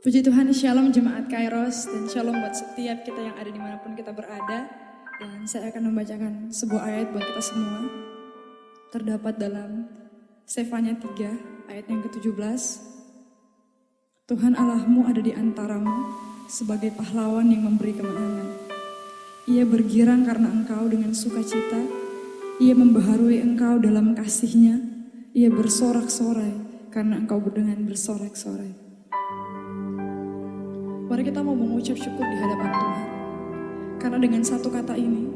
Puji Tuhan, Shalom Jemaat Kairos, dan Shalom buat setiap kita yang ada dimanapun kita berada. Dan saya akan membacakan sebuah ayat buat kita semua. Terdapat dalam Sefanya 3 ayat yang ke-17. Tuhan Allahmu ada di antaramu sebagai pahlawan yang memberi kemenangan. Ia bergirang karena engkau dengan sukacita. Ia membaharui engkau dalam kasih-Nya. Ia bersorak-sorai karena engkau dengan bersorak-sorai. Mari kita mau mengucap syukur di hadapan Tuhan. Karena dengan satu kata ini,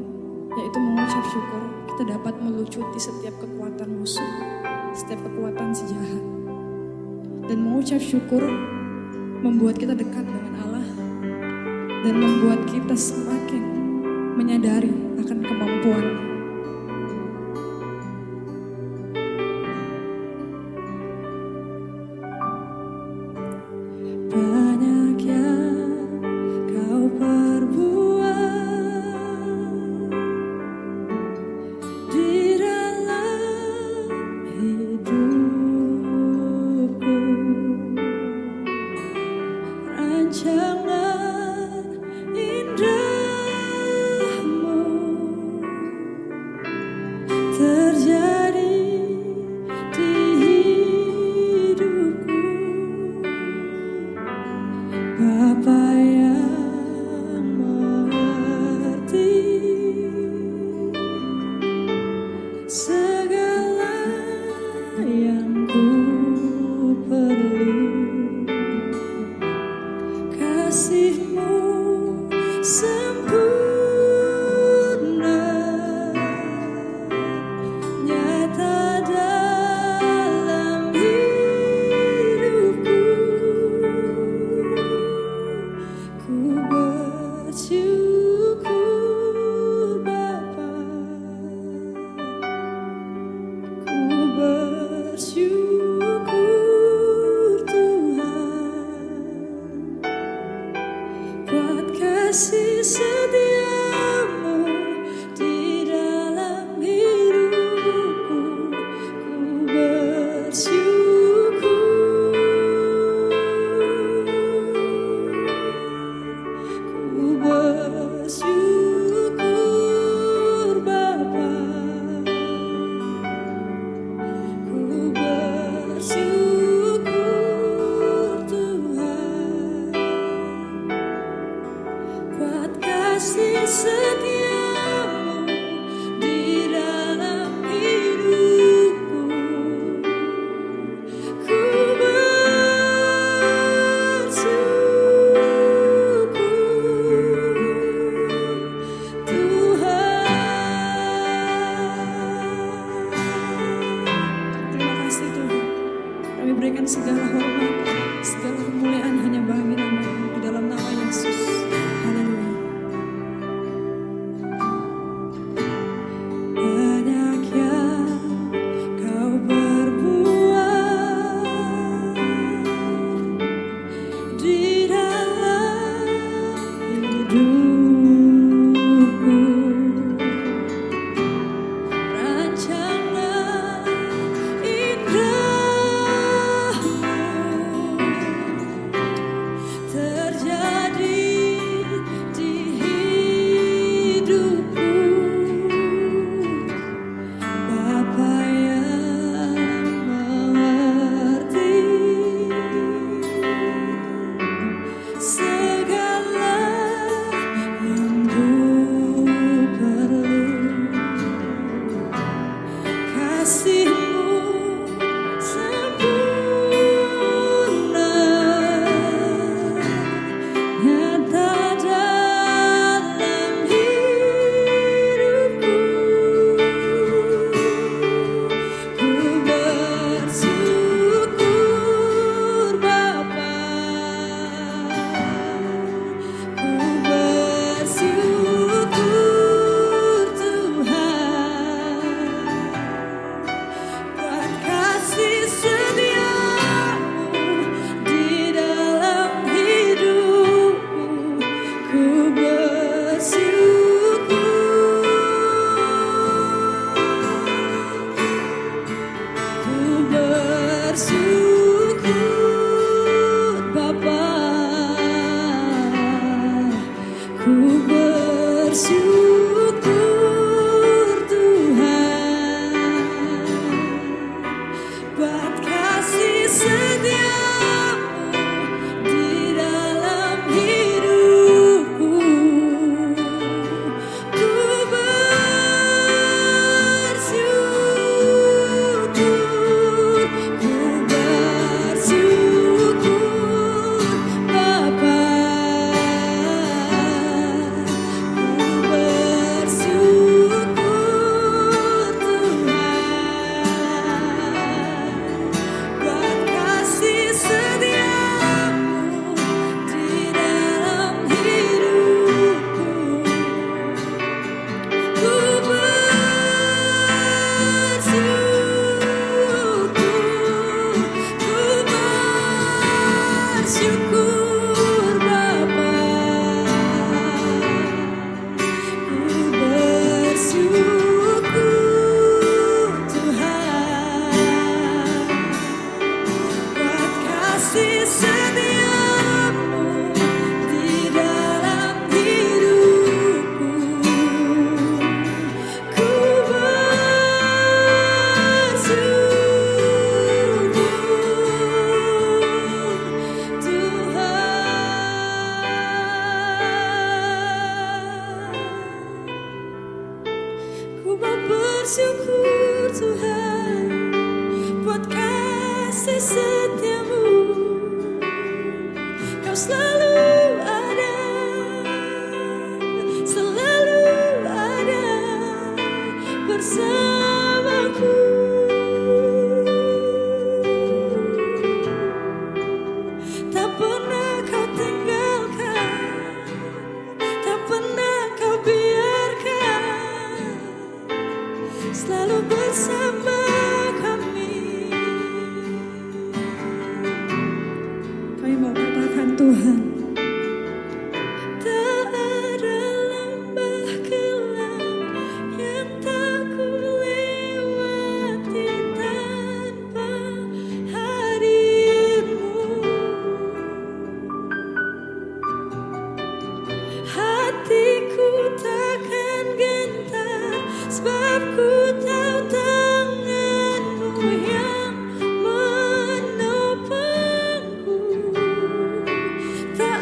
yaitu mengucap syukur, kita dapat melucuti setiap kekuatan musuh, setiap kekuatan si jahat. Dan mengucap syukur membuat kita dekat dengan Allah dan membuat kita semakin menyadari akan kemampuan-Nya. Banyak yang kau perbuat di dalam hidupku. Rancangan indahmu terjadi di hidupku. Bapa yang mengerti segala yang ku perlu. Kasih-Mu sempurna, nyata dalam hidupku. Ku bersyukur Bapa, ku bersyukur Tuhan. Kuat kasih setia-Mu di dalam hidupku. Ku bersyukur, ku bersyukur Bapa, ku bersyukur Tuhan. Kuat kasih setia-Mu di dalam hidupku. Ku bersyukur Tuhan. Terima kasih Tuhan. Kami berikan segala hormat, segala kemuliaan hanya bagi nama-Mu di dalam nama Yesus. Haleluya. Banyak yang kau perbuat di dalam hidupku. Rancangan indahmu kasih setiamu di dalam hidupku. Ku bersyukur Tuhan. Ku mau bersyukur Tuhan buat kasih setiamu. Kau selalu ada bersamaku. Tak pernah kau tinggalkan, tak pernah kau biarkan, selalu bersama kami. Kami mau katakan Tuhan, tak ada lembah gelap yang tak ku lewati tanpa hadir-Mu. Hatiku takkan gentar, sebab ku tahu tangan-Mu yang menopangku. Tak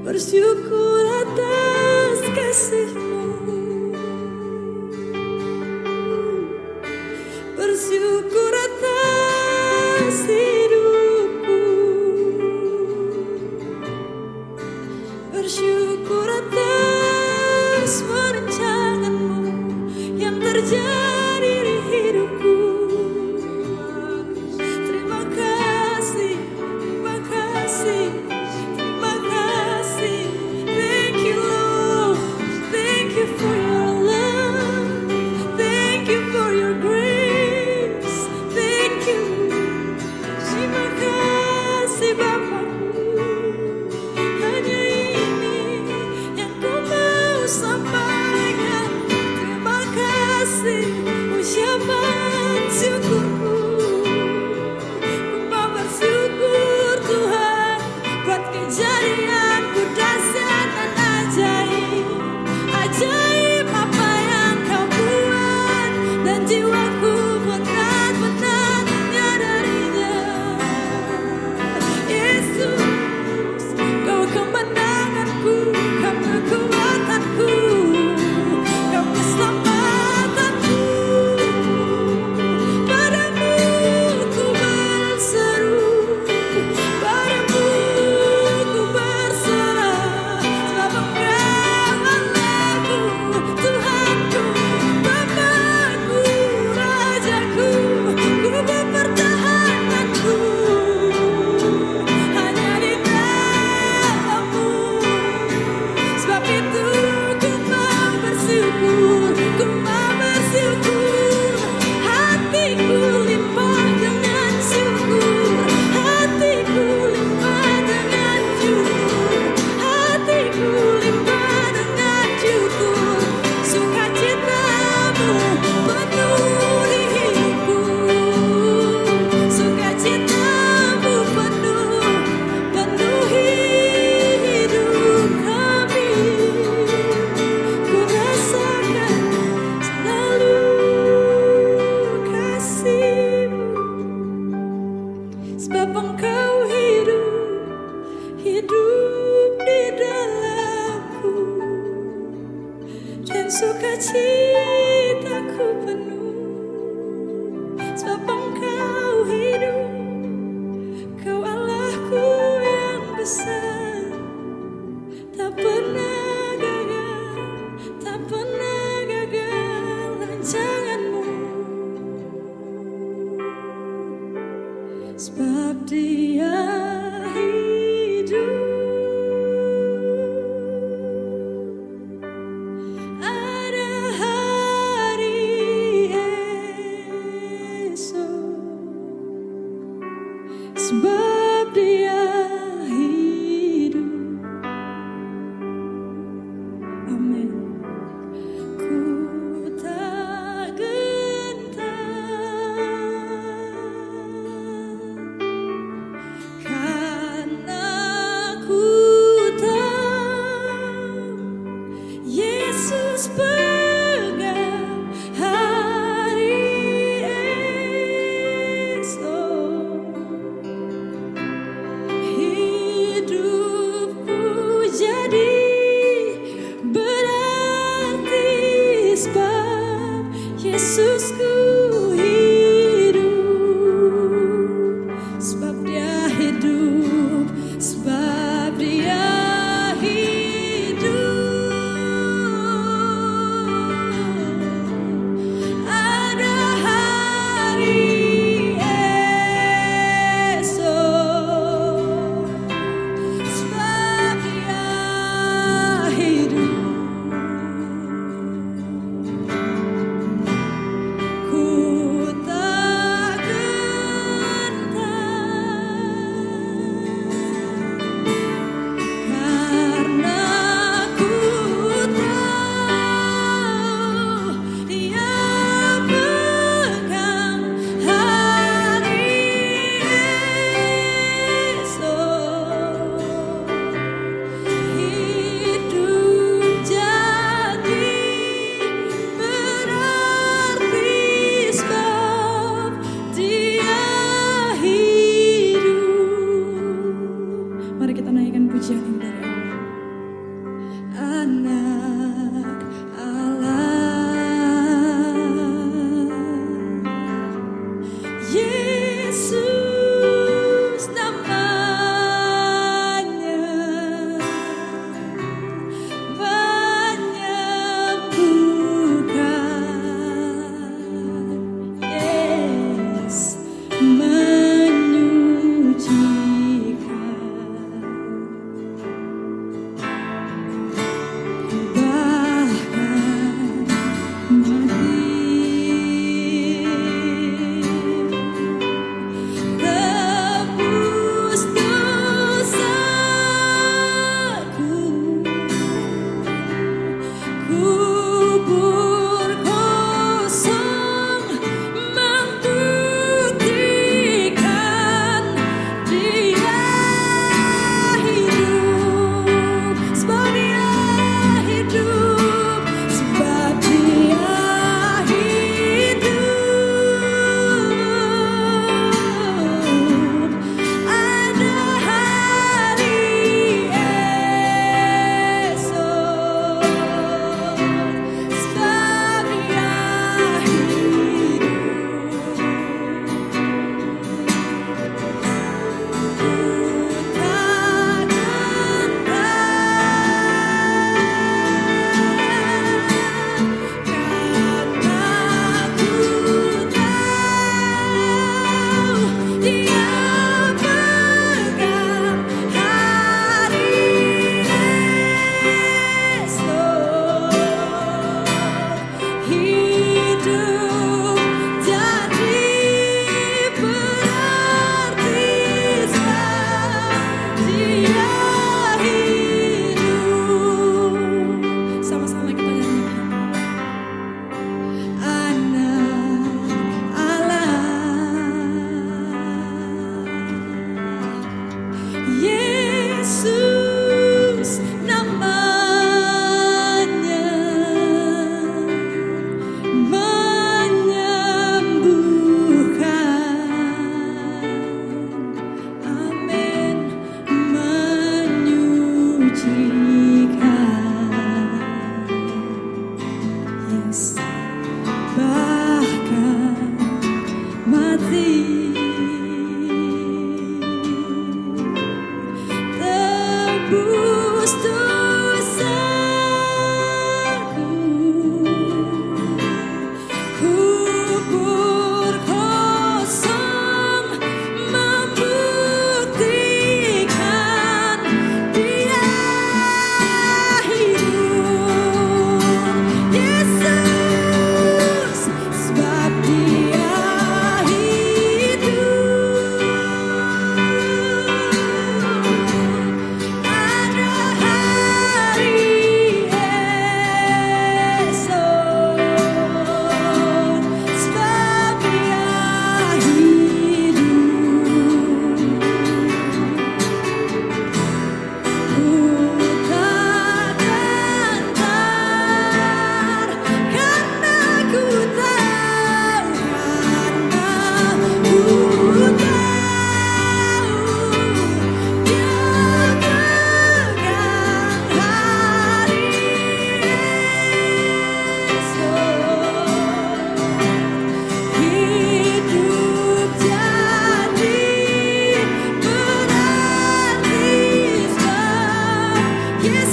Bersyukur atas kasih-Mu, bersyukur atas hidupku, bersyukur atas perencanaan-Mu yang terjadi di hidupku. Terima kasih, terima kasih, terima kasih. Thank you Lord, thank you for your love, thank you for your grace, thank you. Terima kasih Bapakku, hanya ini yang ku mau sampaikan. Terima kasih, ucapan syukurku. Ku mau bersyukur Tuhan buat kejadianku dahsyat dan ajaib. Ajaib apa yang Kau buat, dan jiwaku benar-benar menyadarinya. Yesus, Kau kemenanganku, Kau kekuatanku, Kau keselamatanku. Padamu ku berseru, padamu ku berserah, sebab Engkau Allahku, Tuhanku, Bapakku, Rajaku. Ku mempertahankanku hanya di dalam-Mu. Sebab itu ku mau bersyukur, ku mau bersyukur. Hatiku limpah dengan syukur, hatiku limpah dengan syukur, hatiku limpah dengan syukur. Sukacita-Mu penuh di hidupku, sukacita-Mu penuhi hidup kami. Ku rasakan selalu kasih-Mu, sebab Engkau hidup di dalamku, dan sukacitaku penuh, sebab Engkau hidup. Kau Allahku yang besar, tak pernah gagal, tak pernah gagal rancangan-Mu. Sebab Dia hidup, ada hari esok. Sebab Dia hidup,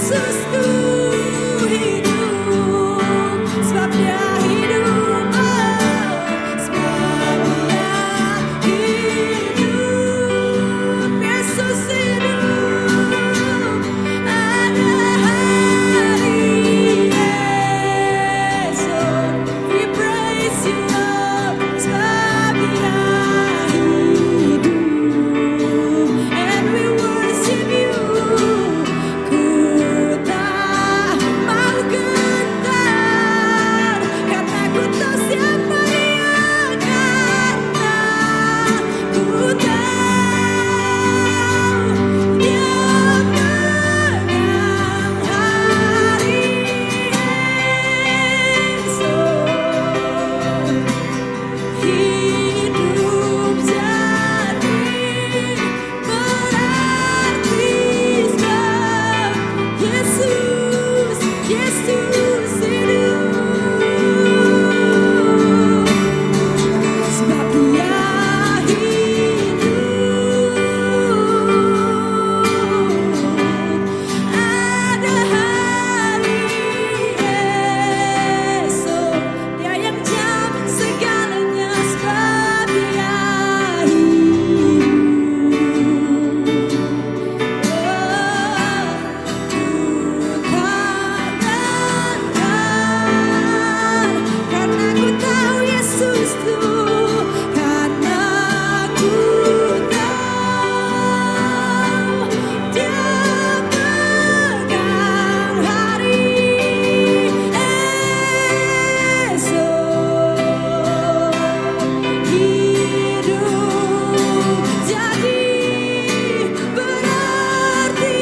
Yesusku hidup, sebab Dia hidup, sebab Dia hidup. Yesus hidup, ada hari esok. We praise you Lord, sebab Dia hidup, and we worship you. Ku tak mau gentar, karena ku tahu siapa Dia, karena ku tahu Dia pegang hari esok. Hidup jadi berarti sebab Yesus, Yesus hidup, sebab Dia hidup, ada hari esok. Dia yang jamin segalanya, sebab Dia hidup. Ku tak gentar, karena ku tahu Yesus tuh, karena ku tahu Dia pegang hari esok. Hidup jadi berarti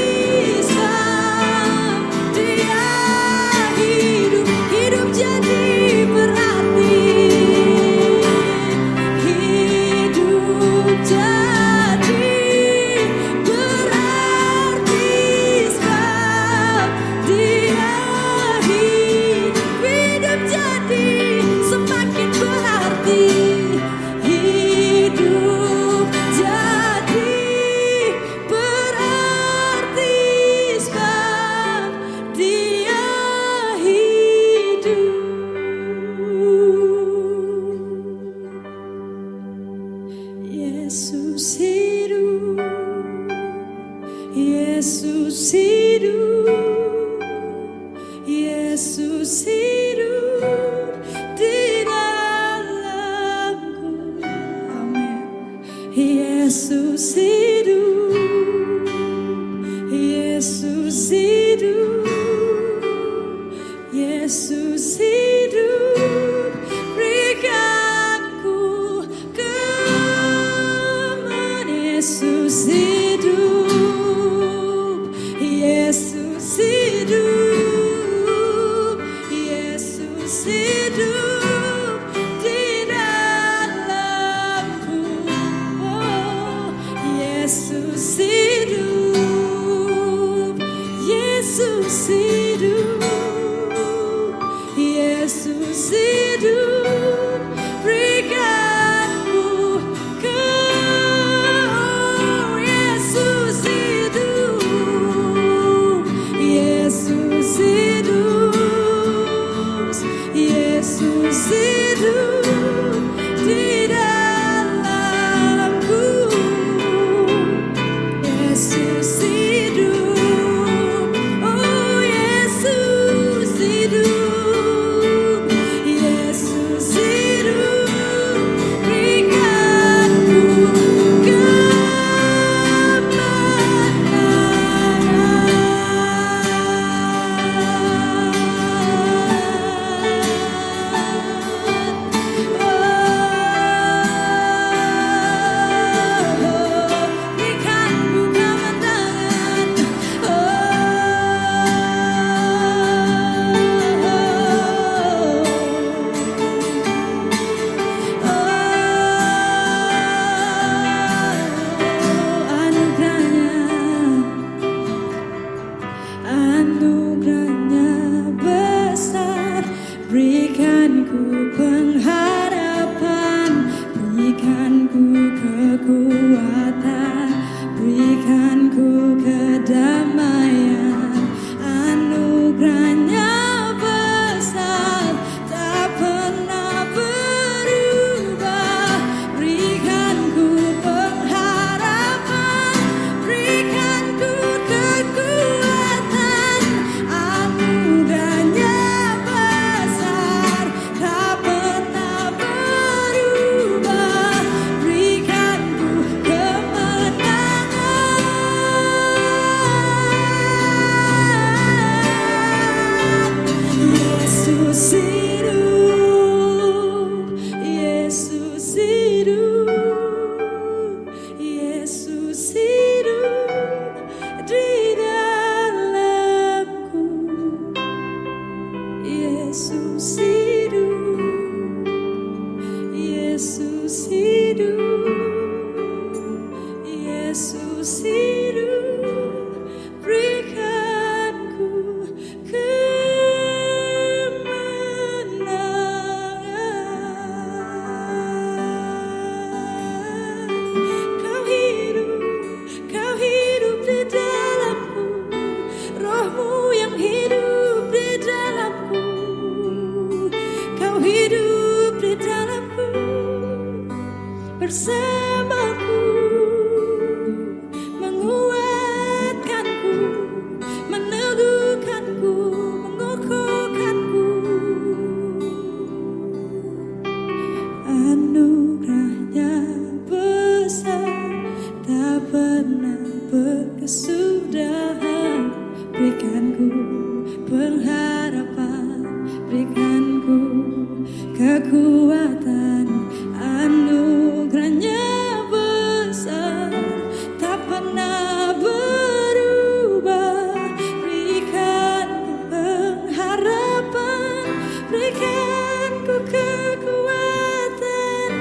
sebab Dia hidup, hidup jadi berarti, hidup jadi berarti sebab Dia hidup, hidup jadi semakin berarti, hidup jadi berarti sebab Dia hidup. Yesus hidup, Yesus hidup, Yesus hidup di dalamku. Amin. Yesus hidup, Yesus hidup, Yesus hidup, berikan ku kemenangan. Yesus hidup, Yesus hidup, Yesus hidup di dalamku. Oh, Yesus hidup, Yesus hidup, Yesus hidup, berikan ku Yesus hidup, Yesus hidup, Yesus hidup di dalamku. Yesus hidup, oh Yesus pengharapan, berikanku kekuatan, anugerahnya besar, tak pernah berubah. Berikanku pengharapan, berikanku kekuatan,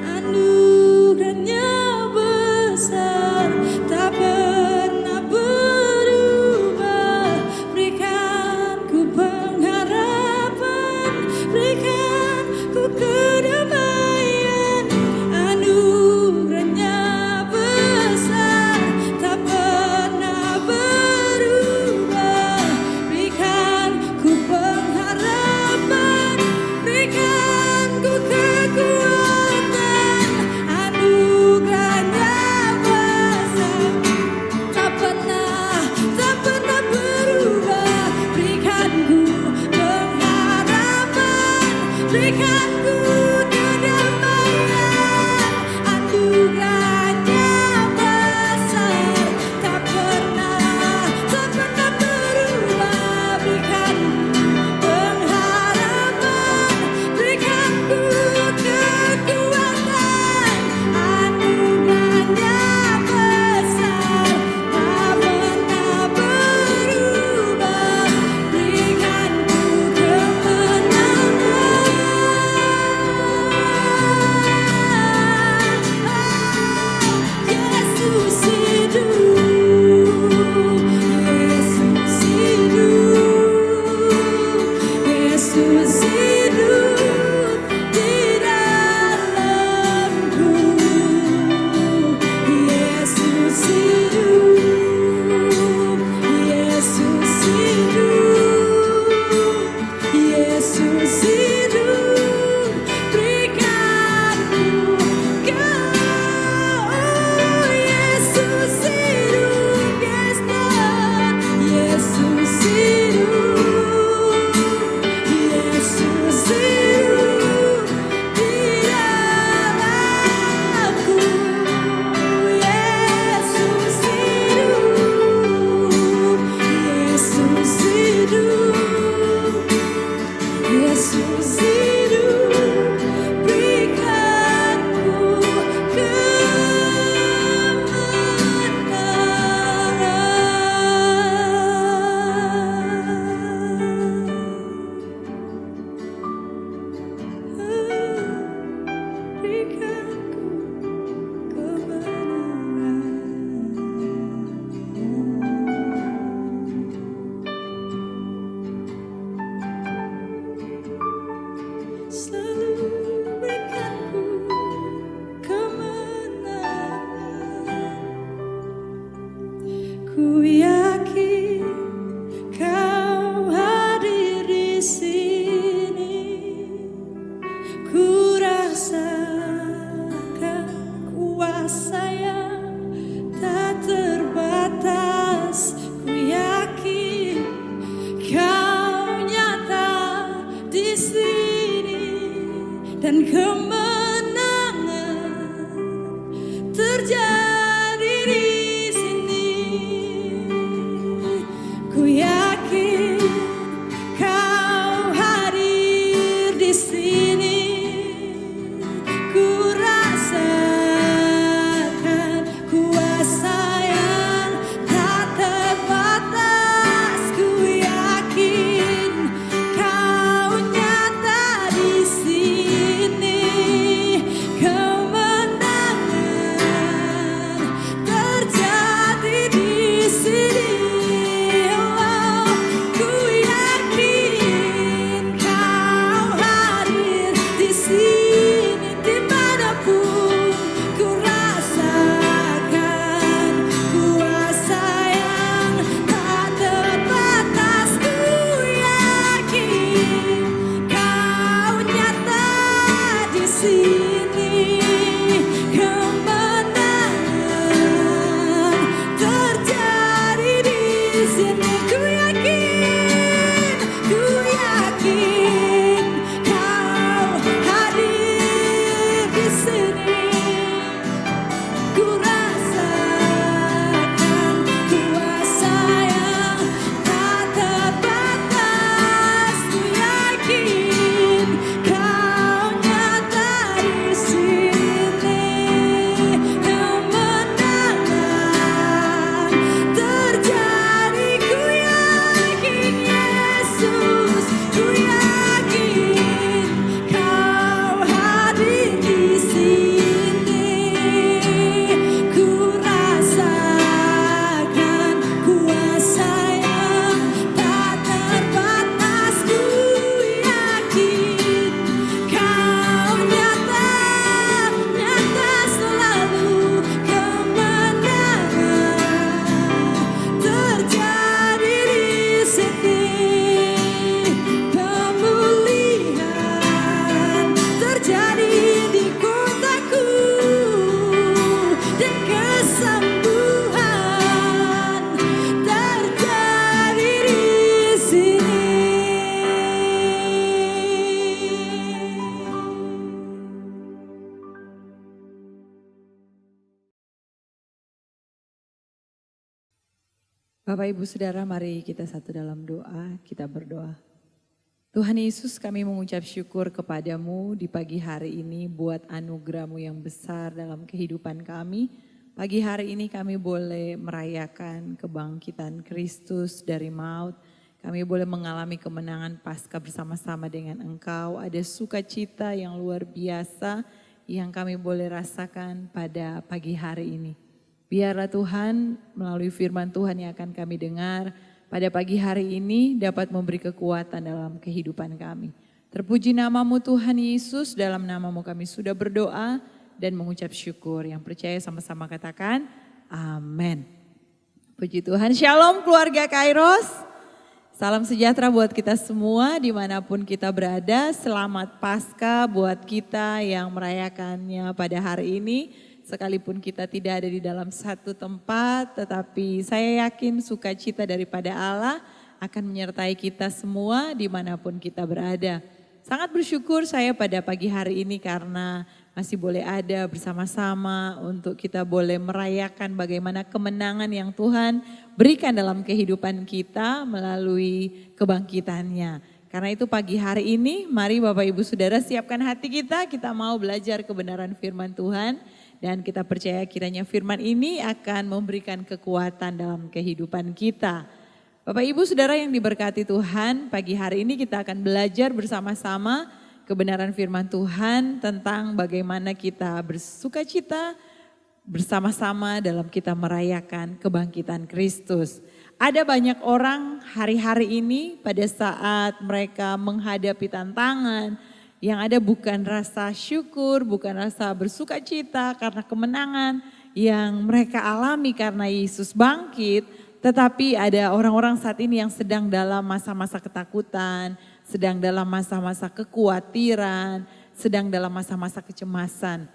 anugerahnya besar, tak pernah berubah. Berikanku pengharapan, berikanku kedamaian, anugerahnya besar, tak pernah berubah. Berikanku pengharapan, berikanku kekuatan, anugerahnya besar, tak pernah berubah. Berikanku pengharapan, berikanku kedamaian, anugerahnya besar, tak pernah berubah. Berikanku pengharapan, berikanku kekuatan, anugerahnya besar, tak pernah berubah. Berikanku kemenangan. Bapak Ibu Saudara, mari kita satu dalam doa, kita berdoa. Tuhan Yesus, kami mengucap syukur kepadamu di pagi hari ini buat anugerah-Mu yang besar dalam kehidupan kami. Pagi hari ini kami boleh merayakan kebangkitan Kristus dari maut. Kami boleh mengalami kemenangan Paskah bersama-sama dengan Engkau. Ada sukacita yang luar biasa yang kami boleh rasakan pada pagi hari ini. Biarlah Tuhan melalui firman Tuhan yang akan kami dengar pada pagi hari ini dapat memberi kekuatan dalam kehidupan kami. Terpuji nama-Mu Tuhan Yesus, dalam nama-Mu kami sudah berdoa dan mengucap syukur. Yang percaya sama-sama katakan amin. Puji Tuhan, shalom keluarga Kairos. Salam sejahtera buat kita semua dimanapun kita berada. Selamat Paskah buat kita yang merayakannya pada hari ini. Sekalipun kita tidak ada di dalam satu tempat, tetapi saya yakin sukacita daripada Allah akan menyertai kita semua dimanapun kita berada. Sangat bersyukur saya pada pagi hari ini karena masih boleh ada bersama-sama untuk kita boleh merayakan bagaimana kemenangan yang Tuhan berikan dalam kehidupan kita melalui kebangkitannya. Karena itu pagi hari ini mari Bapak Ibu Saudara siapkan hati kita mau belajar kebenaran firman Tuhan. Dan kita percaya kiranya firman ini akan memberikan kekuatan dalam kehidupan kita. Bapak Ibu Saudara yang diberkati Tuhan, pagi hari ini kita akan belajar bersama-sama kebenaran firman Tuhan tentang bagaimana kita bersukacita bersama-sama dalam kita merayakan kebangkitan Kristus. Ada banyak orang hari-hari ini pada saat mereka menghadapi tantangan, yang ada bukan rasa syukur, bukan rasa bersukacita karena kemenangan yang mereka alami karena Yesus bangkit. Tetapi ada orang-orang saat ini yang sedang dalam masa-masa ketakutan, sedang dalam masa-masa kekhawatiran, sedang dalam masa-masa kecemasan.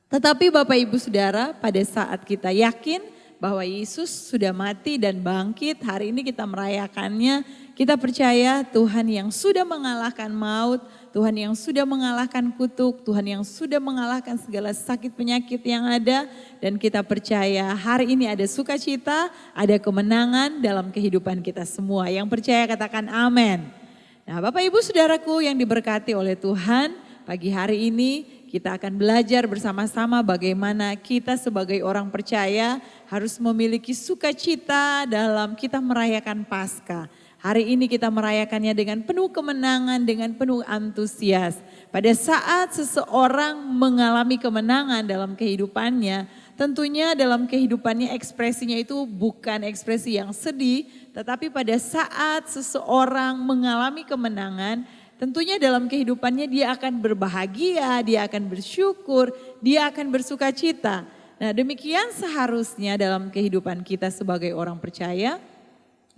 Tetapi Bapak Ibu Saudara, pada saat kita yakin bahwa Yesus sudah mati dan bangkit, hari ini kita merayakannya, kita percaya Tuhan yang sudah mengalahkan maut, Tuhan yang sudah mengalahkan kutuk, Tuhan yang sudah mengalahkan segala sakit penyakit yang ada. Dan kita percaya hari ini ada sukacita, ada kemenangan dalam kehidupan kita semua. Yang percaya katakan amin. Nah Bapak Ibu Saudaraku yang diberkati oleh Tuhan, pagi hari ini kita akan belajar bersama-sama bagaimana kita sebagai orang percaya harus memiliki sukacita dalam kita merayakan Paskah. Hari ini kita merayakannya dengan penuh kemenangan, dengan penuh antusias. Pada saat seseorang mengalami kemenangan dalam kehidupannya, tentunya dalam kehidupannya ekspresinya itu bukan ekspresi yang sedih, tetapi pada saat seseorang mengalami kemenangan, tentunya dalam kehidupannya dia akan berbahagia, dia akan bersyukur, dia akan bersukacita. Nah demikian seharusnya dalam kehidupan kita sebagai orang percaya.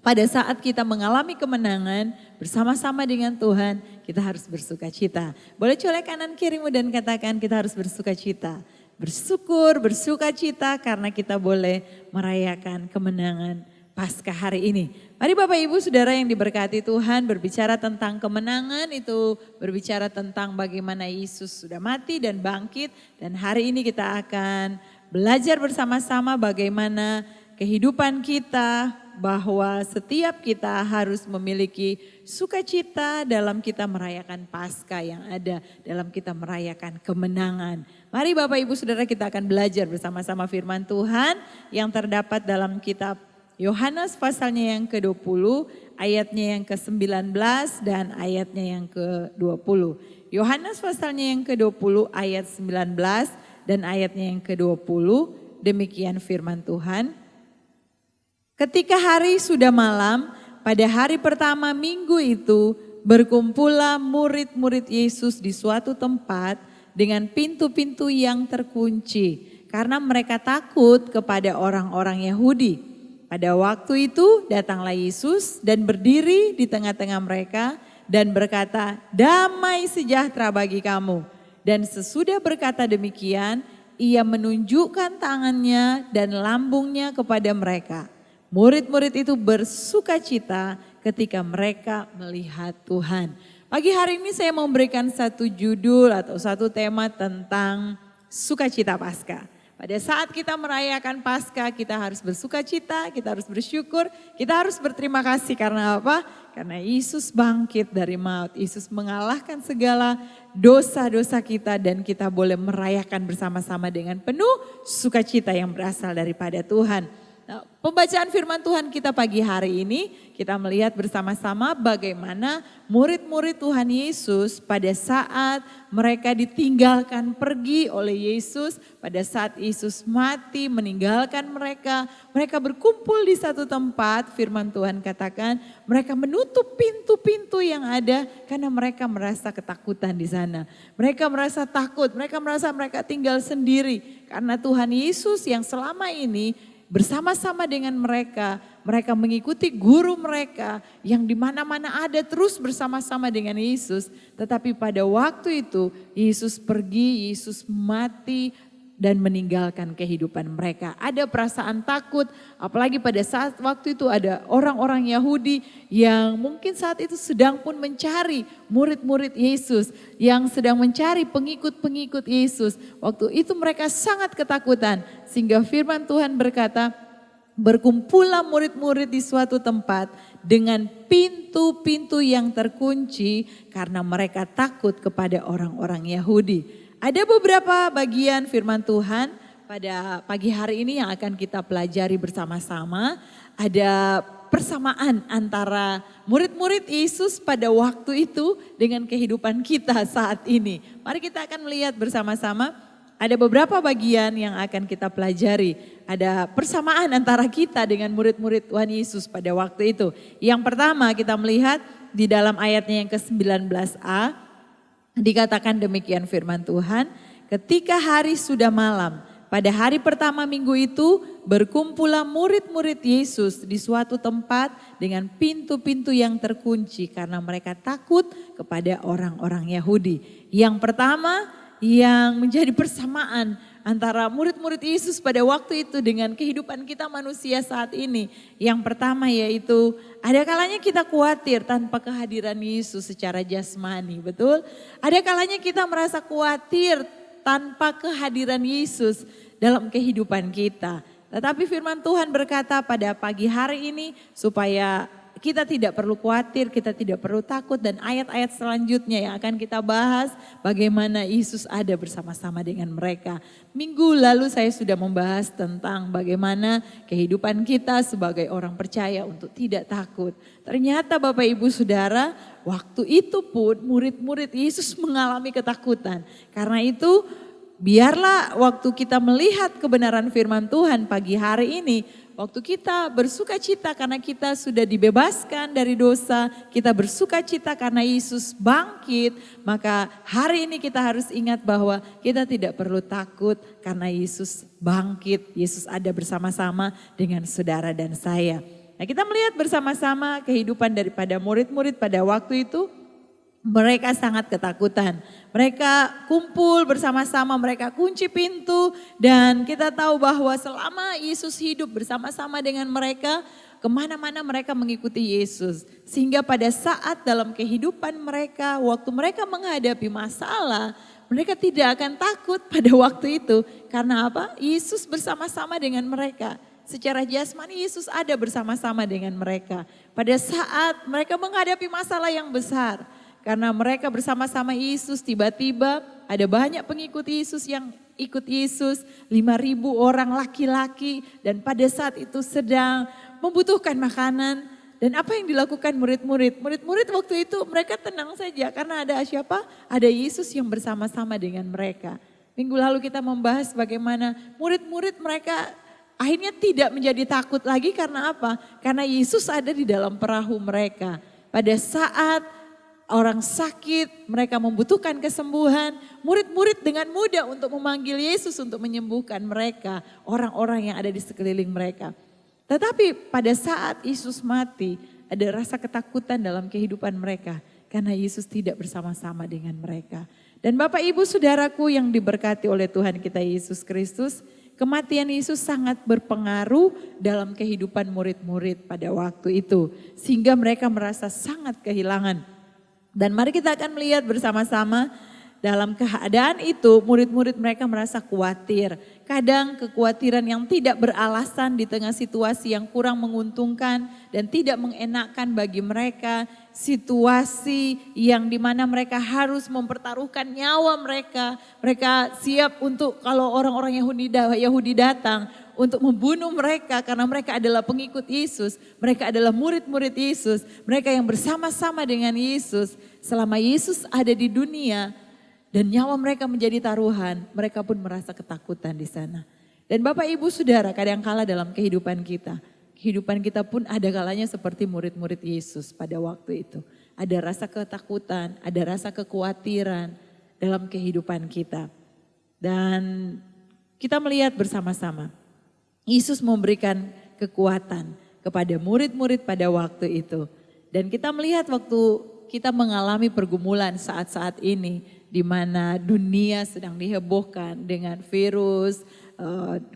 Pada saat kita mengalami kemenangan bersama-sama dengan Tuhan, kita harus bersukacita. Boleh colek kanan kirimu dan katakan kita harus bersukacita. Bersyukur, bersukacita karena kita boleh merayakan kemenangan Paskah hari ini. Mari Bapak Ibu Saudara yang diberkati Tuhan, berbicara tentang kemenangan itu berbicara tentang bagaimana Yesus sudah mati dan bangkit. Dan hari ini kita akan belajar bersama-sama bagaimana kehidupan kita, bahwa setiap kita harus memiliki sukacita dalam kita merayakan Paskah yang ada, dalam kita merayakan kemenangan. Mari Bapak Ibu Saudara kita akan belajar bersama-sama firman Tuhan yang terdapat dalam kitab Yohanes pasalnya yang ke-20, ayatnya yang ke-19 dan ayatnya yang ke-20. Yohanes pasalnya yang ke-20 ayat 19 dan ayatnya yang ke-20, demikian firman Tuhan. Ketika hari sudah malam, pada hari pertama minggu itu berkumpullah murid-murid Yesus di suatu tempat dengan pintu-pintu yang terkunci karena mereka takut kepada orang-orang Yahudi. Pada waktu itu datanglah Yesus dan berdiri di tengah-tengah mereka dan berkata, "Damai sejahtera bagi kamu." Dan sesudah berkata demikian, ia menunjukkan tangannya dan lambungnya kepada mereka. Murid-murid itu bersukacita ketika mereka melihat Tuhan. Pagi hari ini saya mau memberikan satu judul atau satu tema tentang sukacita Paskah. Pada saat kita merayakan Paskah, kita harus bersuka cita, kita harus bersyukur, kita harus berterima kasih. Karena apa? Karena Yesus bangkit dari maut. Yesus mengalahkan segala dosa-dosa kita dan kita boleh merayakan bersama-sama dengan penuh sukacita yang berasal daripada Tuhan. Nah, pembacaan firman Tuhan kita pagi hari ini, kita melihat bersama-sama bagaimana murid-murid Tuhan Yesus pada saat mereka ditinggalkan pergi oleh Yesus, pada saat Yesus mati meninggalkan mereka, mereka berkumpul di satu tempat, firman Tuhan katakan mereka menutup pintu-pintu yang ada karena mereka merasa ketakutan di sana. Mereka merasa takut, mereka merasa mereka tinggal sendiri karena Tuhan Yesus yang selama ini bersama-sama dengan mereka, mereka mengikuti guru mereka yang di mana-mana ada terus bersama-sama dengan Yesus. Tetapi pada waktu itu Yesus pergi, Yesus mati dan meninggalkan kehidupan mereka. Ada perasaan takut, apalagi pada saat waktu itu ada orang-orang Yahudi yang mungkin saat itu sedang pun mencari murid-murid Yesus, yang sedang mencari pengikut-pengikut Yesus. Waktu itu mereka sangat ketakutan, sehingga firman Tuhan berkata, berkumpullah murid-murid di suatu tempat dengan pintu-pintu yang terkunci karena mereka takut kepada orang-orang Yahudi. Ada beberapa bagian firman Tuhan pada pagi hari ini yang akan kita pelajari bersama-sama. Ada persamaan antara murid-murid Yesus pada waktu itu dengan kehidupan kita saat ini. Mari kita akan melihat bersama-sama. Ada beberapa bagian yang akan kita pelajari. Ada persamaan antara kita dengan murid-murid Tuhan Yesus pada waktu itu. Yang pertama kita melihat di dalam ayatnya yang ke-19a. Dikatakan demikian firman Tuhan, ketika hari sudah malam, pada hari pertama minggu itu berkumpullah murid-murid Yesus di suatu tempat dengan pintu-pintu yang terkunci karena mereka takut kepada orang-orang Yahudi. Yang pertama yang menjadi persamaan antara murid-murid Yesus pada waktu itu dengan kehidupan kita manusia saat ini. Yang pertama yaitu ada kalanya kita khawatir tanpa kehadiran Yesus secara jasmani, betul? Ada kalanya kita merasa khawatir tanpa kehadiran Yesus dalam kehidupan kita. Tetapi firman Tuhan berkata pada pagi hari ini supaya kita tidak perlu khawatir, kita tidak perlu takut, dan ayat-ayat selanjutnya yang akan kita bahas bagaimana Yesus ada bersama-sama dengan mereka. Minggu lalu saya sudah membahas tentang bagaimana kehidupan kita sebagai orang percaya untuk tidak takut. Ternyata Bapak Ibu Saudara, waktu itu pun murid-murid Yesus mengalami ketakutan. Karena itu biarlah waktu kita melihat kebenaran firman Tuhan pagi hari ini, waktu kita bersuka cita karena kita sudah dibebaskan dari dosa, kita bersuka cita karena Yesus bangkit, maka hari ini kita harus ingat bahwa kita tidak perlu takut karena Yesus bangkit, Yesus ada bersama-sama dengan saudara dan saya. Nah, kita melihat bersama-sama kehidupan daripada murid-murid pada waktu itu. Mereka sangat ketakutan. Mereka kumpul bersama-sama, mereka kunci pintu, dan kita tahu bahwa selama Yesus hidup bersama-sama dengan mereka, kemana-mana mereka mengikuti Yesus. Sehingga pada saat dalam kehidupan mereka, waktu mereka menghadapi masalah, mereka tidak akan takut pada waktu itu. Karena apa? Yesus bersama-sama dengan mereka. Secara jasmani Yesus ada bersama-sama dengan mereka. Pada saat mereka menghadapi masalah yang besar, karena mereka bersama-sama Yesus, tiba-tiba ada banyak pengikut Yesus yang ikut Yesus, 5.000 orang laki-laki, dan pada saat itu sedang membutuhkan makanan. Dan apa yang dilakukan murid-murid? Murid-murid waktu itu mereka tenang saja karena ada siapa? Ada Yesus yang bersama-sama dengan mereka. Minggu lalu kita membahas bagaimana murid-murid mereka akhirnya tidak menjadi takut lagi karena apa? Karena Yesus ada di dalam perahu mereka. Pada saat orang sakit, mereka membutuhkan kesembuhan. Murid-murid dengan mudah untuk memanggil Yesus untuk menyembuhkan mereka, orang-orang yang ada di sekeliling mereka. Tetapi pada saat Yesus mati, ada rasa ketakutan dalam kehidupan mereka karena Yesus tidak bersama-sama dengan mereka. Dan Bapak Ibu Saudaraku yang diberkati oleh Tuhan kita Yesus Kristus, kematian Yesus sangat berpengaruh dalam kehidupan murid-murid pada waktu itu. Sehingga mereka merasa sangat kehilangan. Dan mari kita akan melihat bersama-sama dalam keadaan itu murid-murid mereka merasa khawatir. Kadang kekhawatiran yang tidak beralasan di tengah situasi yang kurang menguntungkan dan tidak mengenakan bagi mereka. Situasi yang dimana mereka harus mempertaruhkan nyawa mereka. Mereka siap untuk kalau orang-orang Yahudi datang untuk membunuh mereka karena mereka adalah pengikut Yesus. Mereka adalah murid-murid Yesus. Mereka yang bersama-sama dengan Yesus. Selama Yesus ada di dunia, dan nyawa mereka menjadi taruhan, mereka pun merasa ketakutan di sana. Dan Bapak Ibu Saudara, kadangkala dalam kehidupan kita pun ada kalanya seperti murid-murid Yesus pada waktu itu. Ada rasa ketakutan, ada rasa kekhawatiran dalam kehidupan kita. Dan kita melihat bersama-sama, Yesus memberikan kekuatan kepada murid-murid pada waktu itu. Dan kita melihat waktu kita mengalami pergumulan saat-saat ini, di mana dunia sedang dihebohkan dengan virus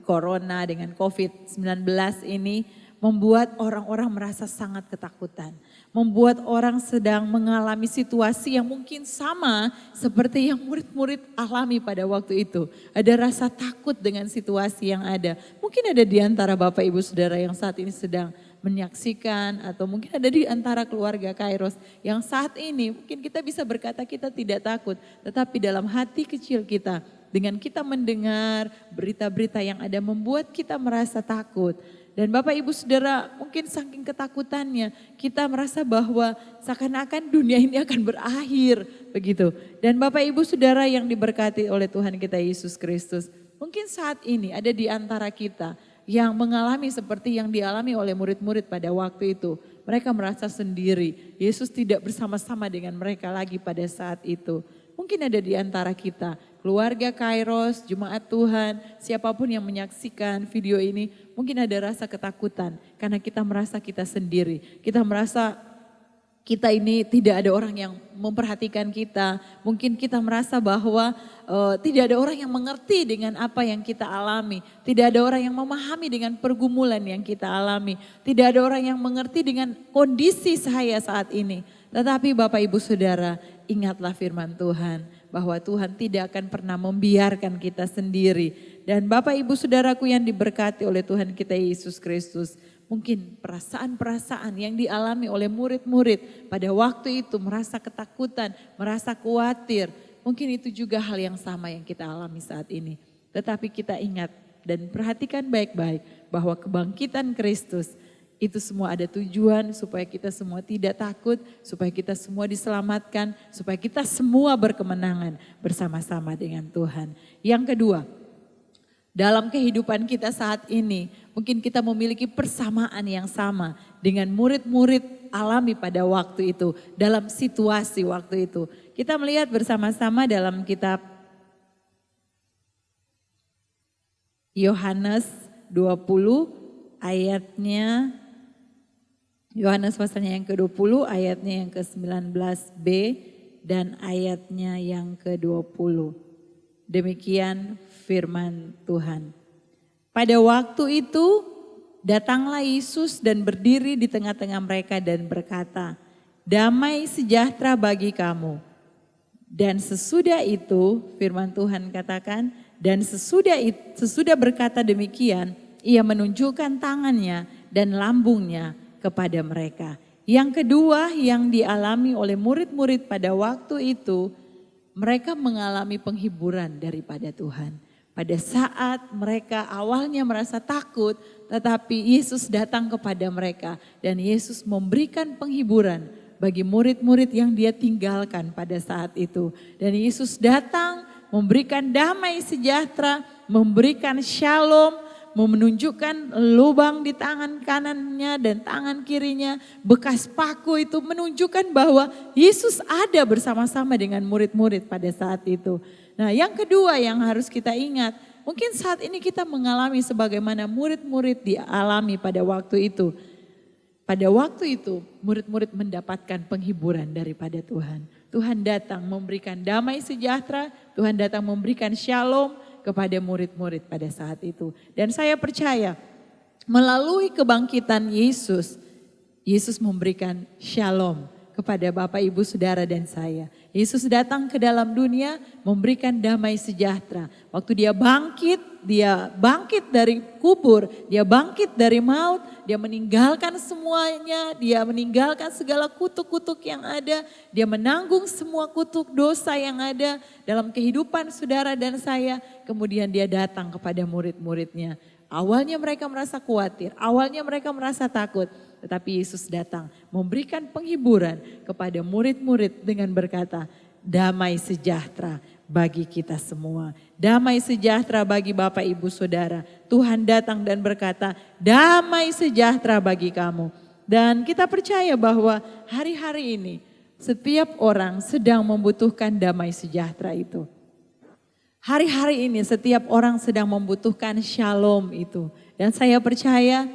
corona, dengan COVID-19 ini, membuat orang-orang merasa sangat ketakutan. Membuat orang sedang mengalami situasi yang mungkin sama seperti yang murid-murid alami pada waktu itu. Ada rasa takut dengan situasi yang ada. Mungkin ada di antara Bapak Ibu Saudara yang saat ini sedang menyaksikan, atau mungkin ada di antara keluarga Kairos yang saat ini mungkin kita bisa berkata kita tidak takut, tetapi dalam hati kecil kita dengan kita mendengar berita-berita yang ada membuat kita merasa takut. Dan Bapak Ibu Saudara, mungkin saking ketakutannya kita merasa bahwa seakan-akan dunia ini akan berakhir begitu. Dan Bapak Ibu Saudara yang diberkati oleh Tuhan kita Yesus Kristus, mungkin saat ini ada di antara kita yang mengalami seperti yang dialami oleh murid-murid pada waktu itu. Mereka merasa sendiri. Yesus tidak bersama-sama dengan mereka lagi pada saat itu. Mungkin ada di antara kita, keluarga Kairos, jemaat Tuhan, siapapun yang menyaksikan video ini, mungkin ada rasa ketakutan karena kita merasa kita sendiri. Kita merasa kita ini tidak ada orang yang memperhatikan kita. Mungkin kita merasa bahwa tidak ada orang yang mengerti dengan apa yang kita alami. Tidak ada orang yang memahami dengan pergumulan yang kita alami. Tidak ada orang yang mengerti dengan kondisi saya saat ini. Tetapi Bapak Ibu Saudara, ingatlah firman Tuhan bahwa Tuhan tidak akan pernah membiarkan kita sendiri. Dan Bapak Ibu Saudaraku yang diberkati oleh Tuhan kita Yesus Kristus, mungkin perasaan-perasaan yang dialami oleh murid-murid pada waktu itu, merasa ketakutan, merasa khawatir. Mungkin itu juga hal yang sama yang kita alami saat ini. Tetapi kita ingat dan perhatikan baik-baik bahwa kebangkitan Kristus itu semua ada tujuan supaya kita semua tidak takut, supaya kita semua diselamatkan, supaya kita semua berkemenangan bersama-sama dengan Tuhan. Yang kedua, dalam kehidupan kita saat ini, mungkin kita memiliki persamaan yang sama dengan murid-murid alami pada waktu itu, dalam situasi waktu itu. Kita melihat bersama-sama dalam kitab Yohanes 20 ayatnya, Yohanes pasalnya yang ke-20 ayatnya yang ke-19b dan ayatnya yang ke-20. Demikian firman Tuhan. Pada waktu itu datanglah Yesus dan berdiri di tengah-tengah mereka dan berkata, "Damai sejahtera bagi kamu." Dan sesudah itu firman Tuhan katakan, dan sesudah berkata demikian, ia menunjukkan tangannya dan lambungnya kepada mereka. Yang kedua yang dialami oleh murid-murid pada waktu itu, mereka mengalami penghiburan daripada Tuhan. Pada saat mereka awalnya merasa takut, tetapi Yesus datang kepada mereka dan Yesus memberikan penghiburan bagi murid-murid yang dia tinggalkan pada saat itu. Dan Yesus datang memberikan damai sejahtera, memberikan shalom, menunjukkan lubang di tangan kanannya dan tangan kirinya, bekas paku itu menunjukkan bahwa Yesus ada bersama-sama dengan murid-murid pada saat itu. Nah, yang kedua yang harus kita ingat, mungkin saat ini kita mengalami sebagaimana murid-murid dialami pada waktu itu. Pada waktu itu murid-murid mendapatkan penghiburan daripada Tuhan. Tuhan datang memberikan damai sejahtera, Tuhan datang memberikan shalom kepada murid-murid pada saat itu. Dan saya percaya melalui kebangkitan Yesus, Yesus memberikan shalom kepada Bapak, Ibu, Saudara, dan saya. Yesus datang ke dalam dunia memberikan damai sejahtera. Waktu dia bangkit dari kubur, dia bangkit dari maut, dia meninggalkan semuanya, dia meninggalkan segala kutuk-kutuk yang ada, dia menanggung semua kutuk dosa yang ada dalam kehidupan saudara dan saya. Kemudian dia datang kepada murid-muridnya. Awalnya mereka merasa khawatir, awalnya mereka merasa takut. Tetapi Yesus datang memberikan penghiburan kepada murid-murid dengan berkata, damai sejahtera bagi kita semua. Damai sejahtera bagi Bapak, Ibu, Saudara. Tuhan datang dan berkata, damai sejahtera bagi kamu. Dan kita percaya bahwa hari-hari ini setiap orang sedang membutuhkan damai sejahtera itu. Hari-hari ini setiap orang sedang membutuhkan shalom itu. Dan saya percaya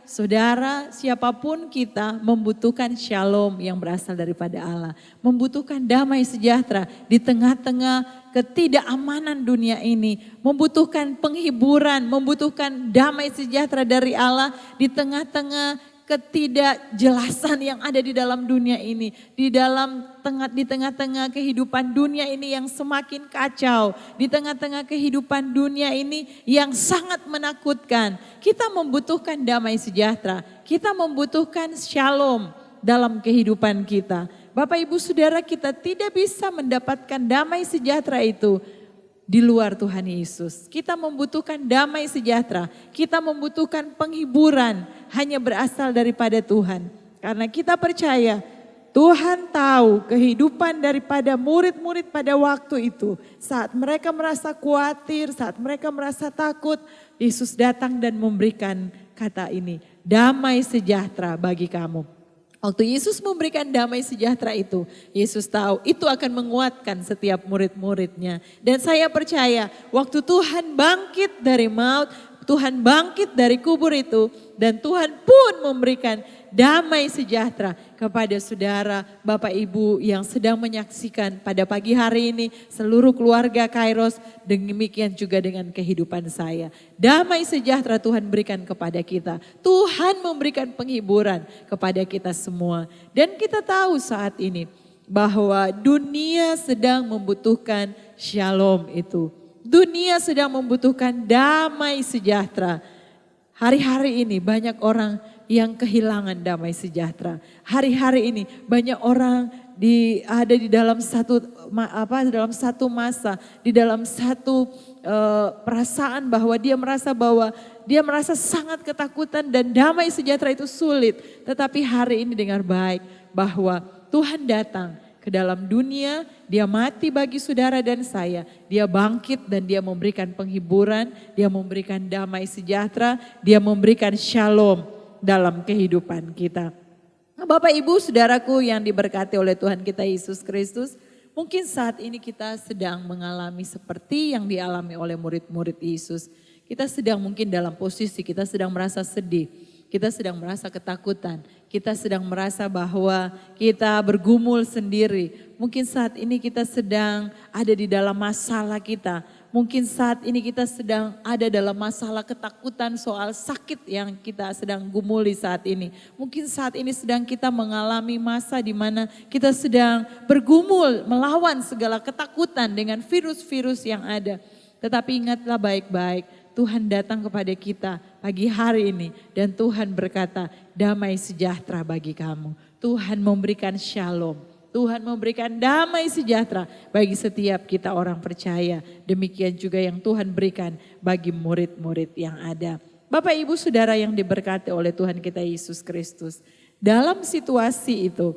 saudara, siapapun kita membutuhkan shalom yang berasal daripada Allah. Membutuhkan damai sejahtera di tengah-tengah ketidakamanan dunia ini. Membutuhkan penghiburan, membutuhkan damai sejahtera dari Allah di tengah-tengah ketidakjelasan yang ada di dalam dunia ini. Di tengah-tengah kehidupan dunia ini yang semakin kacau. Di tengah-tengah kehidupan dunia ini yang sangat menakutkan. Kita membutuhkan damai sejahtera. Kita membutuhkan shalom dalam kehidupan kita. Bapak, Ibu, Saudara, kita tidak bisa mendapatkan damai sejahtera itu di luar Tuhan Yesus. Kita membutuhkan damai sejahtera. Kita membutuhkan penghiburan hanya berasal daripada Tuhan. Karena kita percaya Tuhan tahu kehidupan daripada murid-murid pada waktu itu. Saat mereka merasa khawatir, saat mereka merasa takut, Yesus datang dan memberikan kata ini, damai sejahtera bagi kamu. Waktu Yesus memberikan damai sejahtera itu, Yesus tahu itu akan menguatkan setiap murid-muridnya. Dan saya percaya waktu Tuhan bangkit dari maut, Tuhan bangkit dari kubur itu, dan Tuhan pun memberikan damai sejahtera kepada saudara, Bapak, Ibu yang sedang menyaksikan pada pagi hari ini, seluruh keluarga Kairos, demikian juga dengan kehidupan saya. Damai sejahtera Tuhan berikan kepada kita. Tuhan memberikan penghiburan kepada kita semua. Dan kita tahu saat ini bahwa dunia sedang membutuhkan shalom itu. Dunia sedang membutuhkan damai sejahtera. Hari-hari ini banyak orang yang kehilangan damai sejahtera. Hari-hari ini banyak orang ada di dalam satu masa, di dalam satu perasaan bahwa dia merasa sangat ketakutan dan damai sejahtera itu sulit. Tetapi hari ini dengar baik bahwa Tuhan datang ke dalam dunia, dia mati bagi saudara dan saya. Dia bangkit dan dia memberikan penghiburan, dia memberikan damai sejahtera, dia memberikan shalom dalam kehidupan kita. Bapak, Ibu, Saudaraku yang diberkati oleh Tuhan kita Yesus Kristus, mungkin saat ini kita sedang mengalami seperti yang dialami oleh murid-murid Yesus. Kita sedang mungkin dalam posisi, kita sedang merasa sedih, kita sedang merasa ketakutan, kita sedang merasa bahwa kita bergumul sendiri. Mungkin saat ini kita sedang ada di dalam masalah kita. Mungkin saat ini kita sedang ada dalam masalah ketakutan soal sakit yang kita sedang gumuli saat ini. Mungkin saat ini sedang kita mengalami masa di mana kita sedang bergumul melawan segala ketakutan dengan virus-virus yang ada. Tetapi ingatlah baik-baik, Tuhan datang kepada kita pagi hari ini dan Tuhan berkata, damai sejahtera bagi kamu. Tuhan memberikan shalom. Tuhan memberikan damai sejahtera bagi setiap kita orang percaya. Demikian juga yang Tuhan berikan bagi murid-murid yang ada. Bapak, Ibu, Saudara yang diberkati oleh Tuhan kita Yesus Kristus. Dalam situasi itu,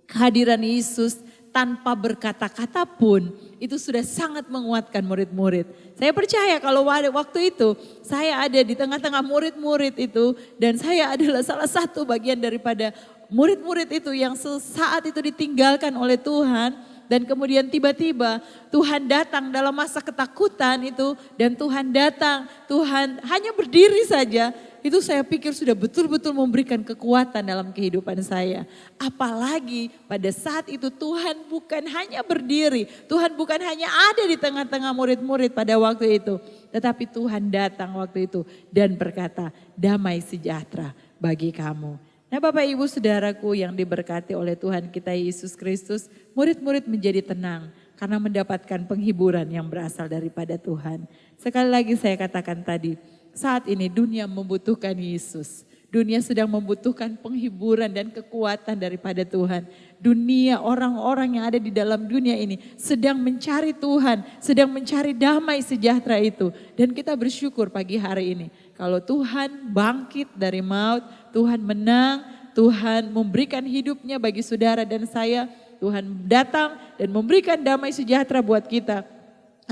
kehadiran Yesus tanpa berkata-kata pun itu sudah sangat menguatkan murid-murid. Saya percaya kalau waktu itu saya ada di tengah-tengah murid-murid itu dan saya adalah salah satu bagian daripada murid-murid itu yang sesaat itu ditinggalkan oleh Tuhan dan kemudian tiba-tiba Tuhan datang dalam masa ketakutan itu dan Tuhan datang, Tuhan hanya berdiri saja. Itu saya pikir sudah betul-betul memberikan kekuatan dalam kehidupan saya. Apalagi pada saat itu Tuhan bukan hanya berdiri, Tuhan bukan hanya ada di tengah-tengah murid-murid pada waktu itu. Tetapi Tuhan datang waktu itu dan berkata, damai sejahtera bagi kamu. Nah Bapak Ibu Saudaraku yang diberkati oleh Tuhan kita Yesus Kristus, murid-murid menjadi tenang karena mendapatkan penghiburan yang berasal daripada Tuhan. Sekali lagi saya katakan tadi, saat ini dunia membutuhkan Yesus. Dunia sedang membutuhkan penghiburan dan kekuatan daripada Tuhan. Dunia, orang-orang yang ada di dalam dunia ini sedang mencari Tuhan, sedang mencari damai sejahtera itu. Dan kita bersyukur pagi hari ini. Kalau Tuhan bangkit dari maut, Tuhan menang, Tuhan memberikan hidupnya bagi saudara dan saya. Tuhan datang dan memberikan damai sejahtera buat kita.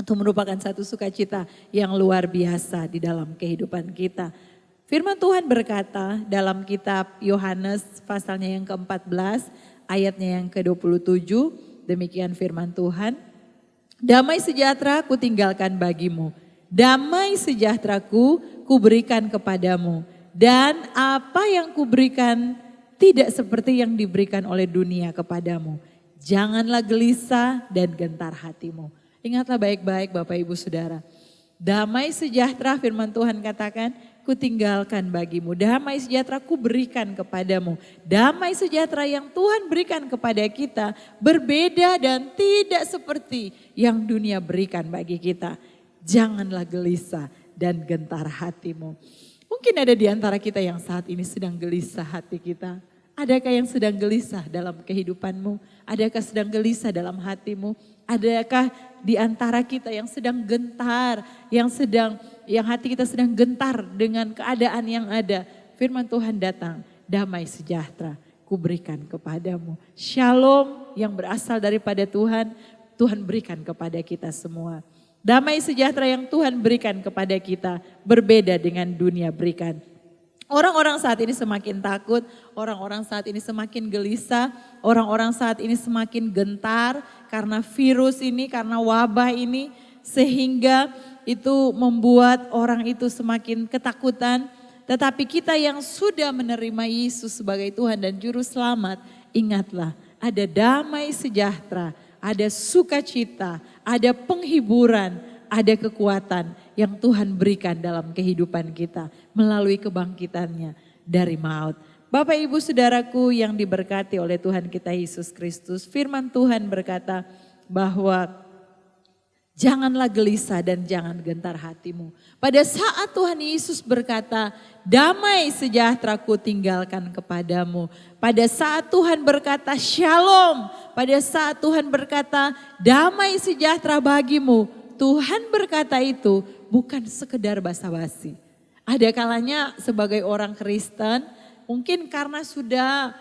Itu merupakan satu sukacita yang luar biasa di dalam kehidupan kita. Firman Tuhan berkata dalam kitab Yohanes pasalnya yang ke-14 ayatnya yang ke-27, demikian firman Tuhan. Damai sejahtera ku tinggalkan bagimu, damai sejahteraku ku berikan kepadamu. Dan apa yang ku berikan tidak seperti yang diberikan oleh dunia kepadamu. Janganlah gelisah dan gentar hatimu. Ingatlah baik-baik Bapak Ibu Saudara. Damai sejahtera firman Tuhan katakan, ku tinggalkan bagimu. Damai sejahtera ku berikan kepadamu. Damai sejahtera yang Tuhan berikan kepada kita berbeda dan tidak seperti yang dunia berikan bagi kita. Janganlah gelisah dan gentar hatimu. Mungkin ada di antara kita yang saat ini sedang gelisah hati kita. Adakah yang sedang gelisah dalam kehidupanmu? Adakah sedang gelisah dalam hatimu? Adakah di antara kita yang sedang gentar, yang hati kita sedang gentar dengan keadaan yang ada? Firman Tuhan datang, damai sejahtera ku berikan kepadamu. Shalom yang berasal daripada Tuhan, Tuhan berikan kepada kita semua. Damai sejahtera yang Tuhan berikan kepada kita berbeda dengan dunia berikan. Orang-orang saat ini semakin takut, orang-orang saat ini semakin gelisah, orang-orang saat ini semakin gentar karena virus ini, karena wabah ini. Sehingga itu membuat orang itu semakin ketakutan. Tetapi kita yang sudah menerima Yesus sebagai Tuhan dan Juru Selamat, ingatlah ada damai sejahtera, ada sukacita, ada penghiburan, ada kekuatan yang Tuhan berikan dalam kehidupan kita melalui kebangkitannya dari maut. Bapak Ibu Saudaraku yang diberkati oleh Tuhan kita Yesus Kristus, firman Tuhan berkata bahwa janganlah gelisah dan jangan gentar hatimu. Pada saat Tuhan Yesus berkata, damai sejahtera ku tinggalkan kepadamu. Pada saat Tuhan berkata shalom, pada saat Tuhan berkata damai sejahtera bagimu, Tuhan berkata itu bukan sekedar basa-basi. Ada kalanya sebagai orang Kristen, mungkin karena sudah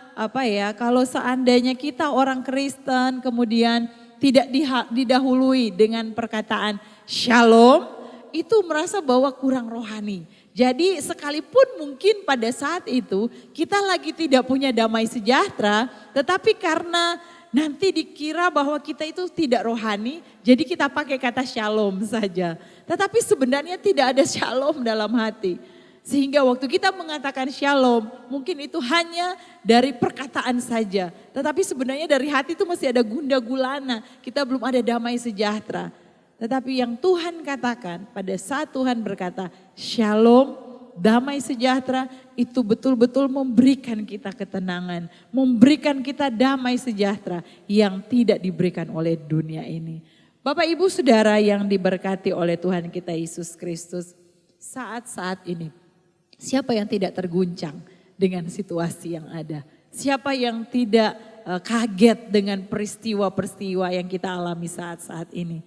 kalau seandainya kita orang Kristen kemudian tidak didahului dengan perkataan shalom, itu merasa bahwa kurang rohani. Jadi sekalipun mungkin pada saat itu kita lagi tidak punya damai sejahtera, tetapi karena nanti dikira bahwa kita itu tidak rohani, jadi kita pakai kata shalom saja. Tetapi sebenarnya tidak ada shalom dalam hati. Sehingga waktu kita mengatakan shalom, mungkin itu hanya dari perkataan saja. Tetapi sebenarnya dari hati itu masih ada gundah gulana. Kita belum ada damai sejahtera. Tetapi yang Tuhan katakan pada saat Tuhan berkata shalom, damai sejahtera, itu betul-betul memberikan kita ketenangan. Memberikan kita damai sejahtera yang tidak diberikan oleh dunia ini. Bapak Ibu Saudara yang diberkati oleh Tuhan kita Yesus Kristus, saat-saat ini siapa yang tidak terguncang dengan situasi yang ada? Siapa yang tidak kaget dengan peristiwa-peristiwa yang kita alami saat-saat ini?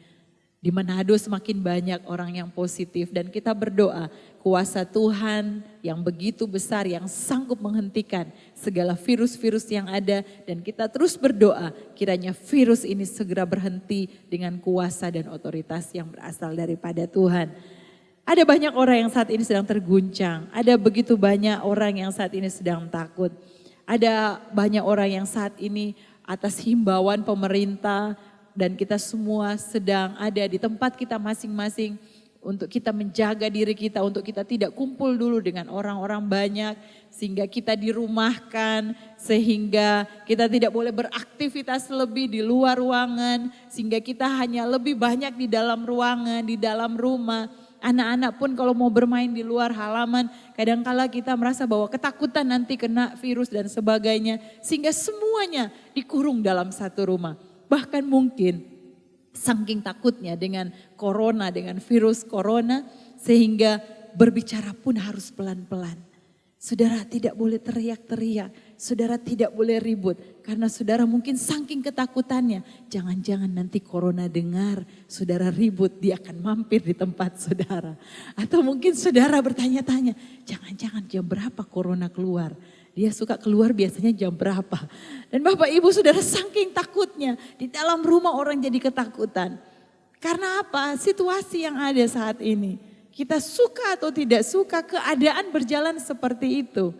Di Manado semakin banyak orang yang positif dan kita berdoa kuasa Tuhan yang begitu besar yang sanggup menghentikan segala virus-virus yang ada. Dan kita terus berdoa kiranya virus ini segera berhenti dengan kuasa dan otoritas yang berasal daripada Tuhan. Ada banyak orang yang saat ini sedang terguncang, ada begitu banyak orang yang saat ini sedang takut. Ada banyak orang yang saat ini atas himbauan pemerintah dan kita semua sedang ada di tempat kita masing-masing untuk kita menjaga diri kita, untuk kita tidak kumpul dulu dengan orang-orang banyak sehingga kita dirumahkan, sehingga kita tidak boleh beraktivitas lebih di luar ruangan, sehingga kita hanya lebih banyak di dalam ruangan, di dalam rumah. Anak-anak pun kalau mau bermain di luar halaman, kadangkala kita merasa bahwa ketakutan nanti kena virus dan sebagainya. Sehingga semuanya dikurung dalam satu rumah. Bahkan mungkin saking takutnya dengan corona, dengan virus corona, sehingga berbicara pun harus pelan-pelan. Saudara tidak boleh teriak-teriak, saudara tidak boleh ribut. Karena saudara mungkin saking ketakutannya, jangan-jangan nanti corona dengar, saudara ribut, dia akan mampir di tempat saudara. Atau mungkin saudara bertanya-tanya, jangan-jangan jam berapa corona keluar. Dia suka keluar biasanya jam berapa. Dan Bapak Ibu saudara saking takutnya, di dalam rumah orang jadi ketakutan. Karena apa? Situasi yang ada saat ini. Kita suka atau tidak suka, keadaan berjalan seperti itu.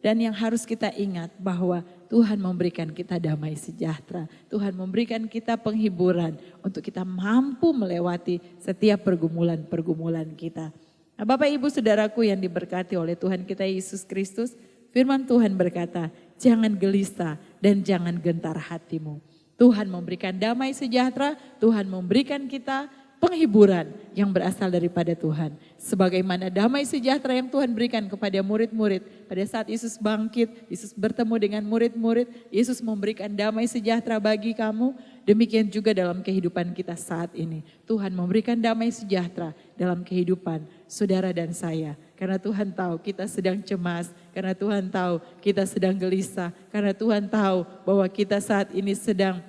Dan yang harus kita ingat bahwa Tuhan memberikan kita damai sejahtera. Tuhan memberikan kita penghiburan untuk kita mampu melewati setiap pergumulan-pergumulan kita. Nah, Bapak Ibu Saudaraku yang diberkati oleh Tuhan kita Yesus Kristus, firman Tuhan berkata, jangan gelisah dan jangan gentar hatimu. Tuhan memberikan damai sejahtera, Tuhan memberikan kita penghiburan yang berasal daripada Tuhan. Sebagaimana damai sejahtera yang Tuhan berikan kepada murid-murid. Pada saat Yesus bangkit, Yesus bertemu dengan murid-murid. Yesus memberikan damai sejahtera bagi kamu. Demikian juga dalam kehidupan kita saat ini. Tuhan memberikan damai sejahtera dalam kehidupan saudara dan saya. Karena Tuhan tahu kita sedang cemas. Karena Tuhan tahu kita sedang gelisah. Karena Tuhan tahu bahwa kita saat ini sedang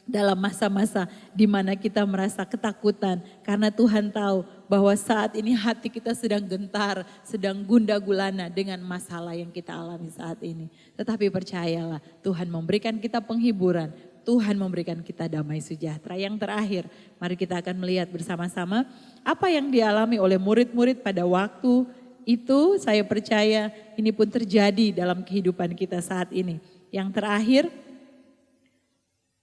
dalam masa-masa di mana kita merasa ketakutan karena Tuhan tahu bahwa saat ini hati kita sedang gentar, sedang gundah gulana dengan masalah yang kita alami saat ini. Tetapi percayalah, Tuhan memberikan kita penghiburan, Tuhan memberikan kita damai sejahtera. Yang terakhir, mari kita akan melihat bersama-sama apa yang dialami oleh murid-murid pada waktu itu. Saya percaya ini pun terjadi dalam kehidupan kita saat ini. Yang terakhir,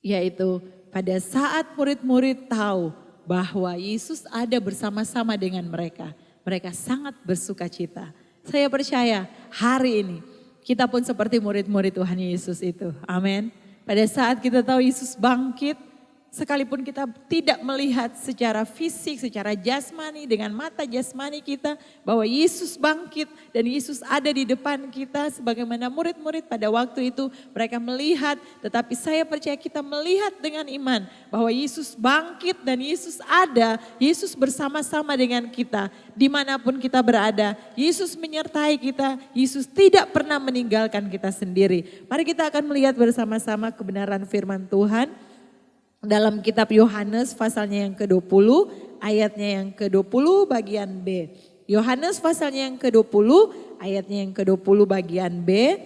yaitu pada saat murid-murid tahu bahwa Yesus ada bersama-sama dengan mereka. Mereka sangat bersuka cita. Saya percaya hari ini kita pun seperti murid-murid Tuhan Yesus itu. Amin. Pada saat kita tahu Yesus bangkit, sekalipun kita tidak melihat secara fisik, secara jasmani dengan mata jasmani kita bahwa Yesus bangkit dan Yesus ada di depan kita sebagaimana murid-murid pada waktu itu mereka melihat, tetapi saya percaya kita melihat dengan iman bahwa Yesus bangkit dan Yesus ada, Yesus bersama-sama dengan kita dimanapun kita berada, Yesus menyertai kita, Yesus tidak pernah meninggalkan kita sendiri. Mari kita akan melihat bersama-sama kebenaran firman Tuhan. Dalam kitab Yohanes pasalnya yang ke-20, ayatnya yang ke-20 bagian B. Yohanes pasalnya yang ke-20, ayatnya yang ke-20 bagian B.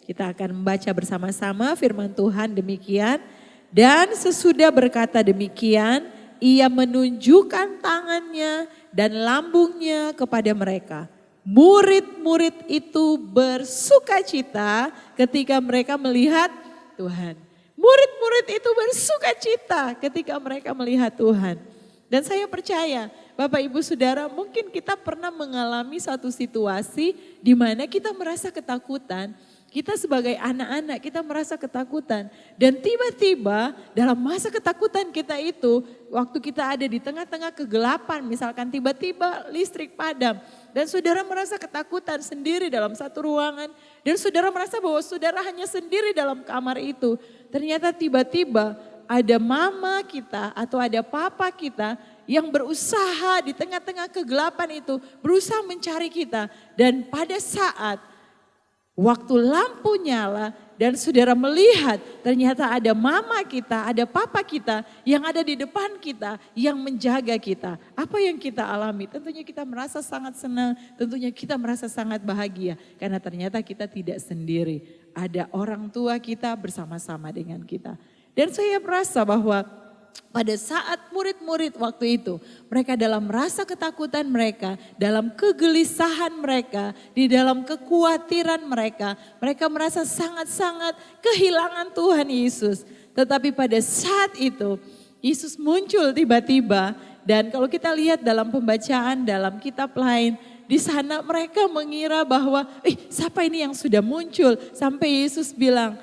Kita akan membaca bersama-sama firman Tuhan demikian. Dan sesudah berkata demikian, ia menunjukkan tangannya dan lambungnya kepada mereka. Murid-murid itu bersuka cita ketika mereka melihat Tuhan. Murid-murid itu bersuka cita ketika mereka melihat Tuhan. Dan saya percaya Bapak Ibu Saudara mungkin kita pernah mengalami satu situasi di mana kita merasa ketakutan. Kita sebagai anak-anak kita merasa ketakutan. Dan tiba-tiba dalam masa ketakutan kita itu waktu kita ada di tengah-tengah kegelapan misalkan tiba-tiba listrik padam. Dan saudara merasa ketakutan sendiri dalam satu ruangan. Dan saudara merasa bahwa saudara hanya sendiri dalam kamar itu. Ternyata tiba-tiba ada mama kita atau ada papa kita yang berusaha di tengah-tengah kegelapan itu. Berusaha mencari kita. Dan pada saat waktu lampu nyala dan saudara melihat ternyata ada mama kita, ada papa kita yang ada di depan kita yang menjaga kita. Apa yang kita alami? Tentunya kita merasa sangat senang, tentunya kita merasa sangat bahagia. Karena ternyata kita tidak sendiri. Ada orang tua kita bersama-sama dengan kita. Dan saya merasa bahwa pada saat murid-murid waktu itu, mereka dalam rasa ketakutan mereka, dalam kegelisahan mereka, di dalam kekhawatiran mereka, mereka merasa sangat-sangat kehilangan Tuhan Yesus. Tetapi pada saat itu, Yesus muncul tiba-tiba dan kalau kita lihat dalam pembacaan dalam kitab lain, di sana mereka mengira bahwa, siapa ini yang sudah muncul? Sampai Yesus bilang,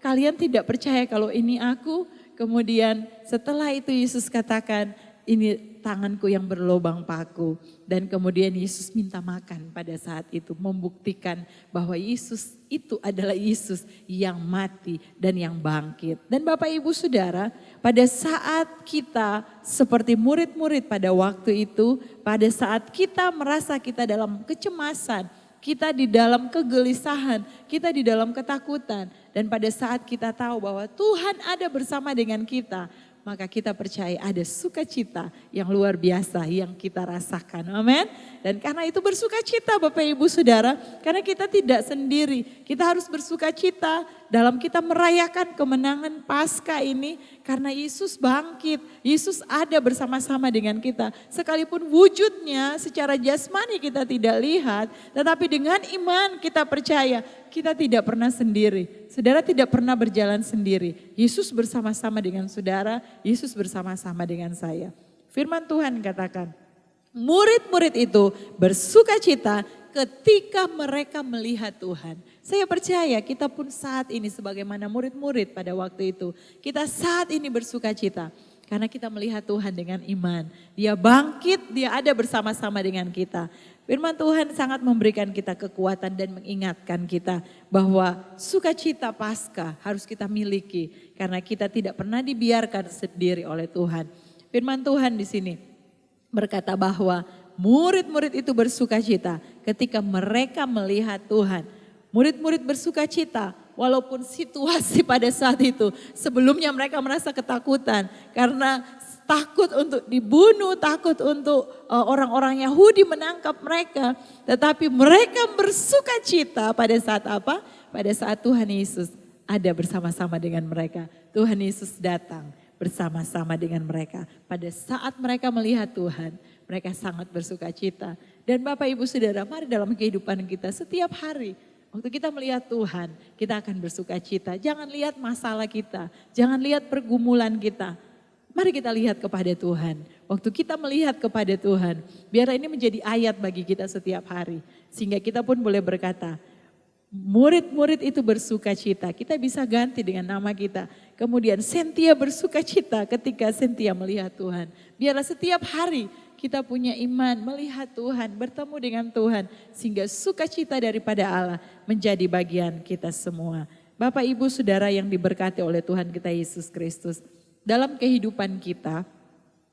kalian tidak percaya kalau ini aku? Kemudian setelah itu Yesus katakan, ini tanganku yang berlobang paku. Dan kemudian Yesus minta makan pada saat itu, membuktikan bahwa Yesus itu adalah Yesus yang mati dan yang bangkit. Dan Bapak Ibu Saudara, pada saat kita seperti murid-murid pada waktu itu, pada saat kita merasa kita dalam kecemasan, kita di dalam kegelisahan, kita di dalam ketakutan. Dan pada saat kita tahu bahwa Tuhan ada bersama dengan kita, maka kita percaya ada sukacita yang luar biasa yang kita rasakan. Amin. Dan karena itu bersukacita Bapak Ibu Saudara, karena kita tidak sendiri. Kita harus bersukacita dalam kita merayakan kemenangan Paskah ini karena Yesus bangkit. Yesus ada bersama-sama dengan kita. Sekalipun wujudnya secara jasmani kita tidak lihat, tetapi dengan iman kita percaya kita tidak pernah sendiri. Saudara tidak pernah berjalan sendiri. Yesus bersama-sama dengan saudara, Yesus bersama-sama dengan saya. Firman Tuhan katakan, murid-murid itu bersukacita ketika mereka melihat Tuhan. Saya percaya kita pun saat ini sebagaimana murid-murid pada waktu itu, kita saat ini bersukacita. Karena kita melihat Tuhan dengan iman. Dia bangkit, dia ada bersama-sama dengan kita. Firman Tuhan sangat memberikan kita kekuatan dan mengingatkan kita bahwa sukacita Paskah harus kita miliki. Karena kita tidak pernah dibiarkan sendiri oleh Tuhan. Firman Tuhan di sini berkata bahwa murid-murid itu bersukacita ketika mereka melihat Tuhan. Murid-murid bersukacita walaupun situasi pada saat itu sebelumnya mereka merasa ketakutan karena takut untuk dibunuh, takut untuk orang-orang Yahudi menangkap mereka. Tetapi mereka bersukacita pada saat apa? Pada saat Tuhan Yesus ada bersama-sama dengan mereka. Tuhan Yesus datang bersama-sama dengan mereka. Pada saat mereka melihat Tuhan, mereka sangat bersukacita. Dan Bapak Ibu Saudara, mari dalam kehidupan kita setiap hari, waktu kita melihat Tuhan, kita akan bersukacita. Jangan lihat masalah kita, jangan lihat pergumulan kita. Mari kita lihat kepada Tuhan. Waktu kita melihat kepada Tuhan, biar ini menjadi ayat bagi kita setiap hari. Sehingga kita pun boleh berkata, murid-murid itu bersukacita. Kita bisa ganti dengan nama kita. Kemudian Sentia bersukacita ketika Sentia melihat Tuhan. Biarlah setiap hari kita punya iman, melihat Tuhan, bertemu dengan Tuhan. Sehingga sukacita daripada Allah menjadi bagian kita semua. Bapak Ibu Saudara yang diberkati oleh Tuhan kita Yesus Kristus. Dalam kehidupan kita,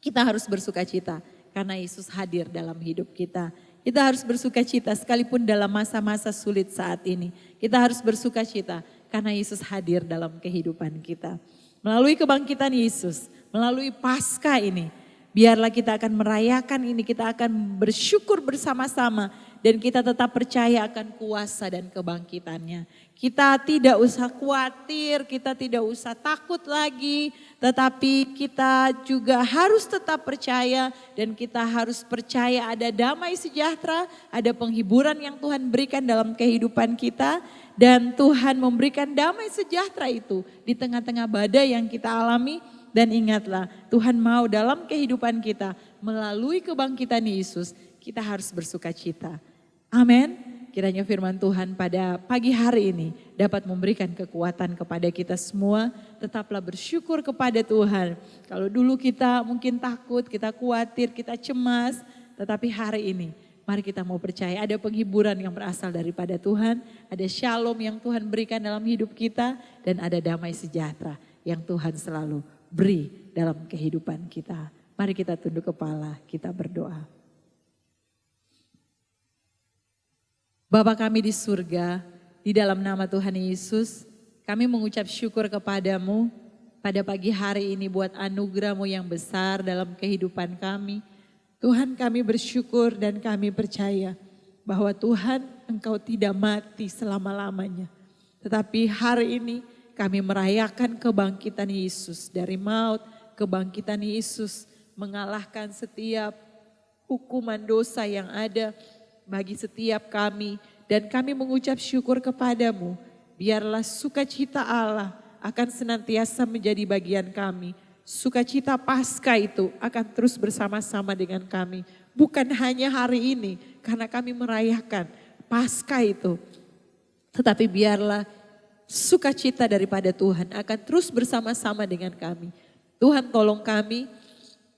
kita harus bersukacita. Karena Yesus hadir dalam hidup kita. Kita harus bersukacita sekalipun dalam masa-masa sulit saat ini. Kita harus bersukacita karena Yesus hadir dalam kehidupan kita. Melalui kebangkitan Yesus, melalui Paskah ini, biarlah kita akan merayakan ini, kita akan bersyukur bersama-sama dan kita tetap percaya akan kuasa dan kebangkitannya. Kita tidak usah khawatir, kita tidak usah takut lagi, tetapi kita juga harus tetap percaya dan kita harus percaya ada damai sejahtera, ada penghiburan yang Tuhan berikan dalam kehidupan kita dan Tuhan memberikan damai sejahtera itu di tengah-tengah badai yang kita alami. Dan ingatlah, Tuhan mau dalam kehidupan kita melalui kebangkitan Yesus, kita harus bersukacita. Amin. Kiranya firman Tuhan pada pagi hari ini dapat memberikan kekuatan kepada kita semua. Tetaplah bersyukur kepada Tuhan. Kalau dulu kita mungkin takut, kita khawatir, kita cemas. Tetapi hari ini mari kita mau percaya ada penghiburan yang berasal daripada Tuhan. Ada shalom yang Tuhan berikan dalam hidup kita. Dan ada damai sejahtera yang Tuhan selalu beri dalam kehidupan kita. Mari kita tunduk kepala, kita berdoa. Bapa kami di surga, di dalam nama Tuhan Yesus, kami mengucap syukur kepadamu pada pagi hari ini buat anugerah-Mu yang besar dalam kehidupan kami. Tuhan, kami bersyukur dan kami percaya bahwa Tuhan, Engkau tidak mati selama-lamanya. Tetapi hari ini kami merayakan kebangkitan Yesus dari maut, kebangkitan Yesus mengalahkan setiap hukuman dosa yang ada bagi setiap kami. Dan kami mengucap syukur kepadamu, biarlah sukacita Allah akan senantiasa menjadi bagian kami. Sukacita Paskah itu akan terus bersama-sama dengan kami. Bukan hanya hari ini, karena kami merayakan Paskah itu. Tetapi biarlah sukacita daripada Tuhan akan terus bersama-sama dengan kami. Tuhan tolong kami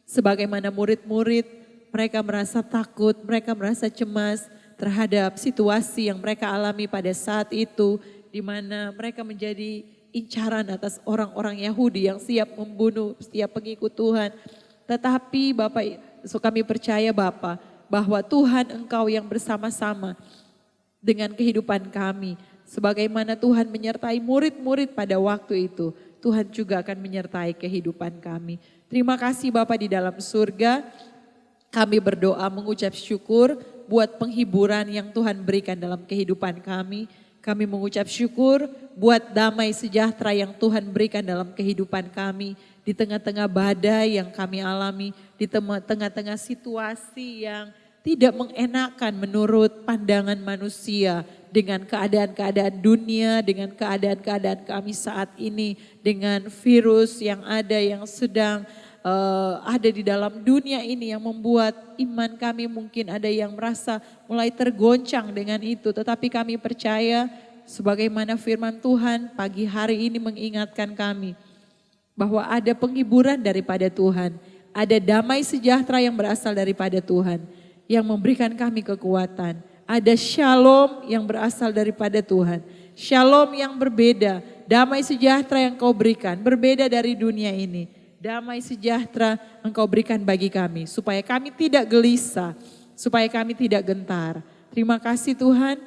Sebagaimana murid-murid, mereka merasa takut, mereka merasa cemas terhadap situasi yang mereka alami pada saat itu, di mana mereka menjadi incaran atas orang-orang Yahudi yang siap membunuh setiap pengikut Tuhan. Tetapi Bapak, kami percaya Bapak, bahwa Tuhan Engkau yang bersama-sama dengan kehidupan kami. Sebagaimana Tuhan menyertai murid-murid pada waktu itu, Tuhan juga akan menyertai kehidupan kami. Terima kasih Bapak di dalam surga, kami berdoa mengucap syukur buat penghiburan yang Tuhan berikan dalam kehidupan kami. Kami mengucap syukur buat damai sejahtera yang Tuhan berikan dalam kehidupan kami. Di tengah-tengah badai yang kami alami, di tengah-tengah situasi yang tidak mengenakan menurut pandangan manusia, dengan keadaan-keadaan dunia, dengan keadaan-keadaan kami saat ini, dengan virus yang ada yang sedang ada di dalam dunia ini yang membuat iman kami mungkin ada yang merasa mulai tergoncang dengan itu. Tetapi kami percaya sebagaimana firman Tuhan pagi hari ini mengingatkan kami bahwa ada penghiburan daripada Tuhan, ada damai sejahtera yang berasal daripada Tuhan yang memberikan kami kekuatan. Ada shalom yang berasal daripada Tuhan. Shalom yang berbeda, damai sejahtera yang Kau berikan, berbeda dari dunia ini. Damai sejahtera Engkau berikan bagi kami, supaya kami tidak gelisah, supaya kami tidak gentar. Terima kasih Tuhan,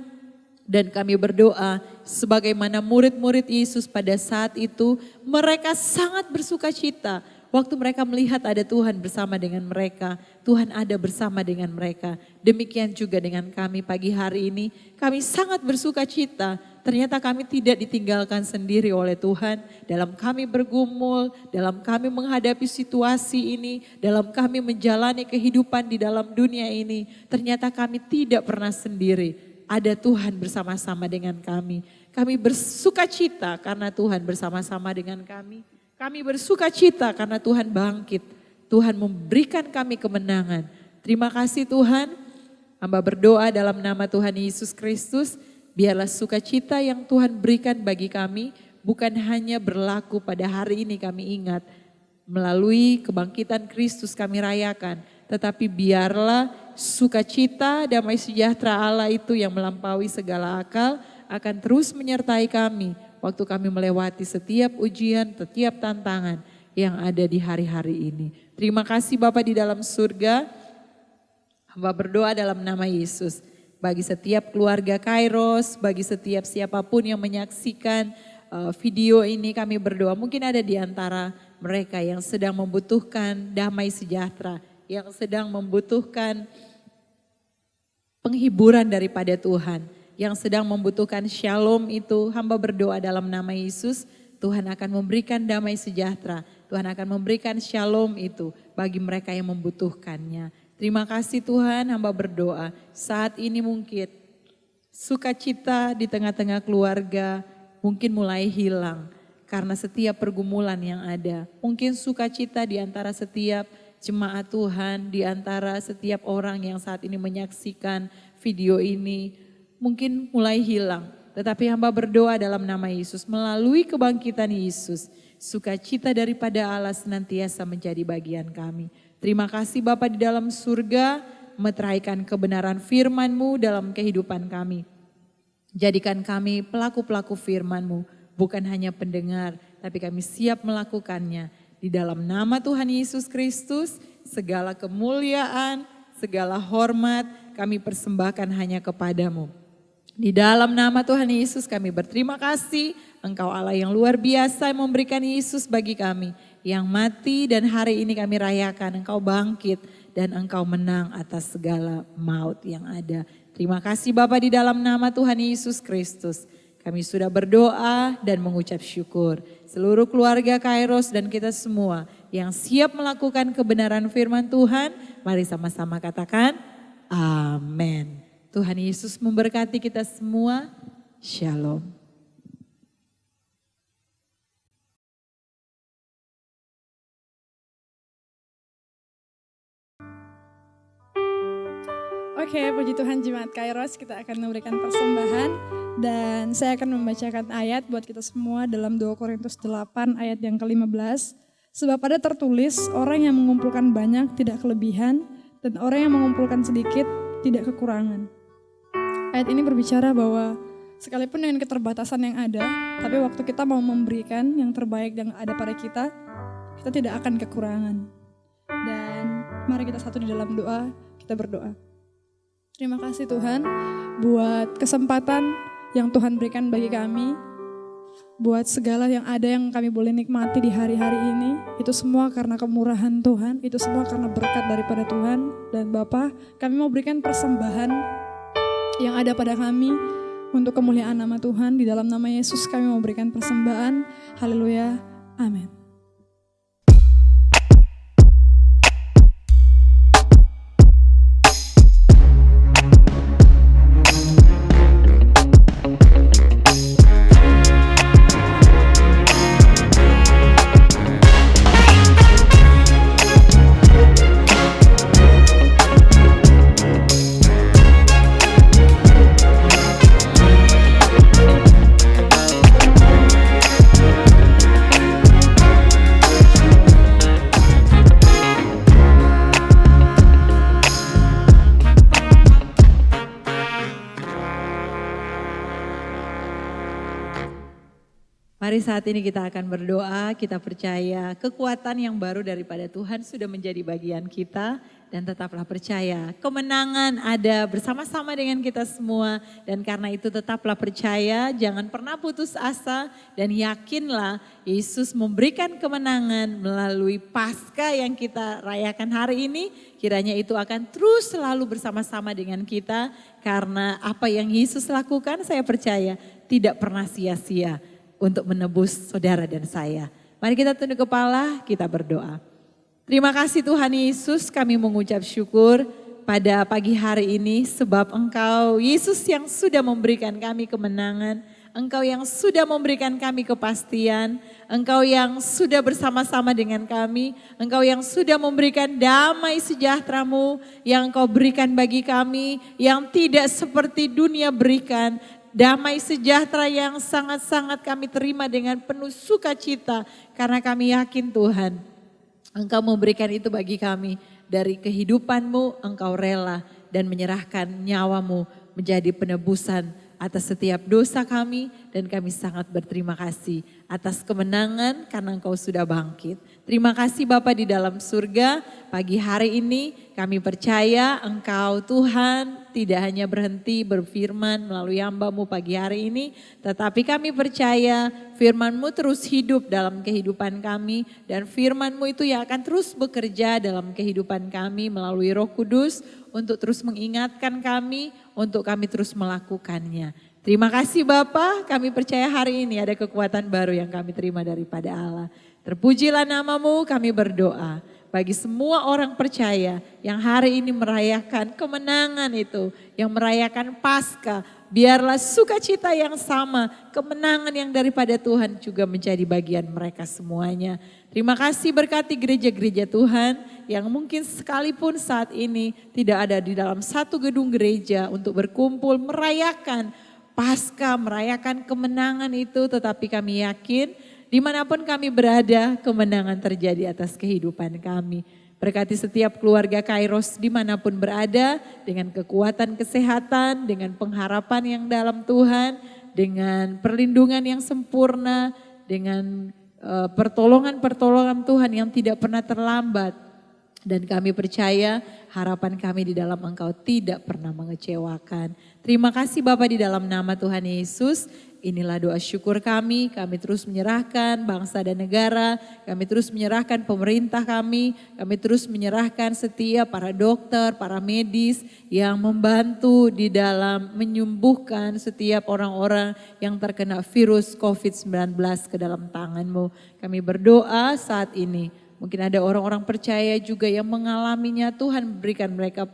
dan kami berdoa sebagaimana murid-murid Yesus pada saat itu, mereka sangat bersuka cita. Waktu mereka melihat ada Tuhan bersama dengan mereka, Tuhan ada bersama dengan mereka. Demikian juga dengan kami pagi hari ini, kami sangat bersuka cita. Ternyata kami tidak ditinggalkan sendiri oleh Tuhan dalam kami bergumul, dalam kami menghadapi situasi ini, dalam kami menjalani kehidupan di dalam dunia ini. Ternyata kami tidak pernah sendiri, ada Tuhan bersama-sama dengan kami. Kami bersuka cita karena Tuhan bersama-sama dengan kami. Kami bersuka cita karena Tuhan bangkit. Tuhan memberikan kami kemenangan. Terima kasih Tuhan. Hamba berdoa dalam nama Tuhan Yesus Kristus. Biarlah sukacita yang Tuhan berikan bagi kami bukan hanya berlaku pada hari ini kami ingat. Melalui kebangkitan Kristus kami rayakan. Tetapi biarlah sukacita damai sejahtera Allah itu yang melampaui segala akal akan terus menyertai kami. Waktu kami melewati setiap ujian, setiap tantangan yang ada di hari-hari ini. Terima kasih Bapa di dalam surga. Hamba berdoa dalam nama Yesus. Bagi setiap keluarga Kairos, bagi setiap siapapun yang menyaksikan video ini kami berdoa. Mungkin ada di antara mereka yang sedang membutuhkan damai sejahtera. Yang sedang membutuhkan penghiburan daripada Tuhan. Yang sedang membutuhkan shalom itu, hamba berdoa dalam nama Yesus, Tuhan akan memberikan damai sejahtera. Tuhan akan memberikan shalom itu bagi mereka yang membutuhkannya. Terima kasih Tuhan, hamba berdoa. Saat ini mungkin sukacita di tengah-tengah keluarga mungkin mulai hilang karena setiap pergumulan yang ada. Mungkin sukacita di antara setiap jemaat Tuhan, di antara setiap orang yang saat ini menyaksikan video ini, mungkin mulai hilang, tetapi hamba berdoa dalam nama Yesus melalui kebangkitan Yesus, sukacita daripada Allah senantiasa menjadi bagian kami. Terima kasih Bapa di dalam surga, meteraikan kebenaran firman-Mu dalam kehidupan kami. Jadikan kami pelaku-pelaku firman-Mu, bukan hanya pendengar, tapi kami siap melakukannya. Di dalam nama Tuhan Yesus Kristus, segala kemuliaan, segala hormat kami persembahkan hanya kepada-Mu. Di dalam nama Tuhan Yesus kami berterima kasih, Engkau Allah yang luar biasa yang memberikan Yesus bagi kami. Yang mati dan hari ini kami rayakan, Engkau bangkit dan Engkau menang atas segala maut yang ada. Terima kasih Bapa di dalam nama Tuhan Yesus Kristus. Kami sudah berdoa dan mengucap syukur. Seluruh keluarga Kairos dan kita semua yang siap melakukan kebenaran firman Tuhan, mari sama-sama katakan amin. Tuhan Yesus memberkati kita semua. Shalom. Oke, puji Tuhan Jemaat Kairos, kita akan memberikan persembahan dan saya akan membacakan ayat buat kita semua dalam 2 Korintus 8 ayat yang ke-15. Sebab ada tertulis, orang yang mengumpulkan banyak tidak kelebihan, dan orang yang mengumpulkan sedikit tidak kekurangan. Ayat ini berbicara bahwa sekalipun dengan keterbatasan yang ada, tapi waktu kita mau memberikan yang terbaik yang ada pada kita tidak akan kekurangan. Dan mari kita satu di dalam doa, kita berdoa. Terima kasih Tuhan buat kesempatan yang Tuhan berikan bagi kami, buat segala yang ada yang kami boleh nikmati di hari-hari ini. Itu semua karena kemurahan Tuhan, itu semua karena berkat daripada Tuhan. Dan Bapa, kami mau berikan persembahan yang ada pada kami untuk kemuliaan nama Tuhan. Di dalam nama Yesus kami mau berikan persembahan. Haleluya, amin. Mari saat ini kita akan berdoa, kita percaya kekuatan yang baru daripada Tuhan sudah menjadi bagian kita. Dan tetaplah percaya, kemenangan ada bersama-sama dengan kita semua. Dan karena itu tetaplah percaya, jangan pernah putus asa. Dan yakinlah Yesus memberikan kemenangan melalui Paskah yang kita rayakan hari ini. Kiranya itu akan terus selalu bersama-sama dengan kita. Karena apa yang Yesus lakukan saya percaya tidak pernah sia-sia untuk menebus saudara dan saya. Mari kita tunduk kepala, kita berdoa. Terima kasih Tuhan Yesus, kami mengucap syukur pada pagi hari ini sebab Engkau Yesus yang sudah memberikan kami kemenangan, Engkau yang sudah memberikan kami kepastian, Engkau yang sudah bersama-sama dengan kami, Engkau yang sudah memberikan damai sejahtera-Mu yang Engkau berikan bagi kami, yang tidak seperti dunia berikan. Damai sejahtera yang sangat-sangat kami terima dengan penuh sukacita karena kami yakin Tuhan Engkau memberikan itu bagi kami. Dari kehidupan-Mu Engkau rela dan menyerahkan nyawa-Mu menjadi penebusan atas setiap dosa kami. Dan kami sangat berterima kasih atas kemenangan karena Engkau sudah bangkit. Terima kasih Bapa di dalam surga, pagi hari ini kami percaya Engkau Tuhan tidak hanya berhenti berfirman melalui hamba-Mu pagi hari ini. Tetapi kami percaya firman-Mu terus hidup dalam kehidupan kami. Dan firman-Mu itu yang akan terus bekerja dalam kehidupan kami melalui Roh Kudus. Untuk terus mengingatkan kami, untuk kami terus melakukannya. Terima kasih Bapa, kami percaya hari ini ada kekuatan baru yang kami terima daripada Allah. Terpujilah nama-Mu, kami berdoa. Bagi semua orang percaya yang hari ini merayakan kemenangan itu, yang merayakan Paskah, biarlah sukacita yang sama, kemenangan yang daripada Tuhan juga menjadi bagian mereka semuanya. Terima kasih berkati gereja-gereja Tuhan yang mungkin sekalipun saat ini tidak ada di dalam satu gedung gereja untuk berkumpul merayakan Paskah, merayakan kemenangan itu, tetapi kami yakin dimanapun kami berada, kemenangan terjadi atas kehidupan kami. Berkati setiap keluarga Kairos dimanapun berada, dengan kekuatan kesehatan, dengan pengharapan yang dalam Tuhan, dengan perlindungan yang sempurna, dengan pertolongan-pertolongan Tuhan yang tidak pernah terlambat. Dan kami percaya harapan kami di dalam Engkau tidak pernah mengecewakan. Terima kasih Bapa di dalam nama Tuhan Yesus. Inilah doa syukur kami terus menyerahkan bangsa dan negara, kami terus menyerahkan pemerintah kami terus menyerahkan setiap para dokter, para medis yang membantu di dalam menyembuhkan setiap orang-orang yang terkena virus COVID-19 ke dalam tangan-Mu. Kami berdoa saat ini, mungkin ada orang-orang percaya juga yang mengalaminya, Tuhan berikan mereka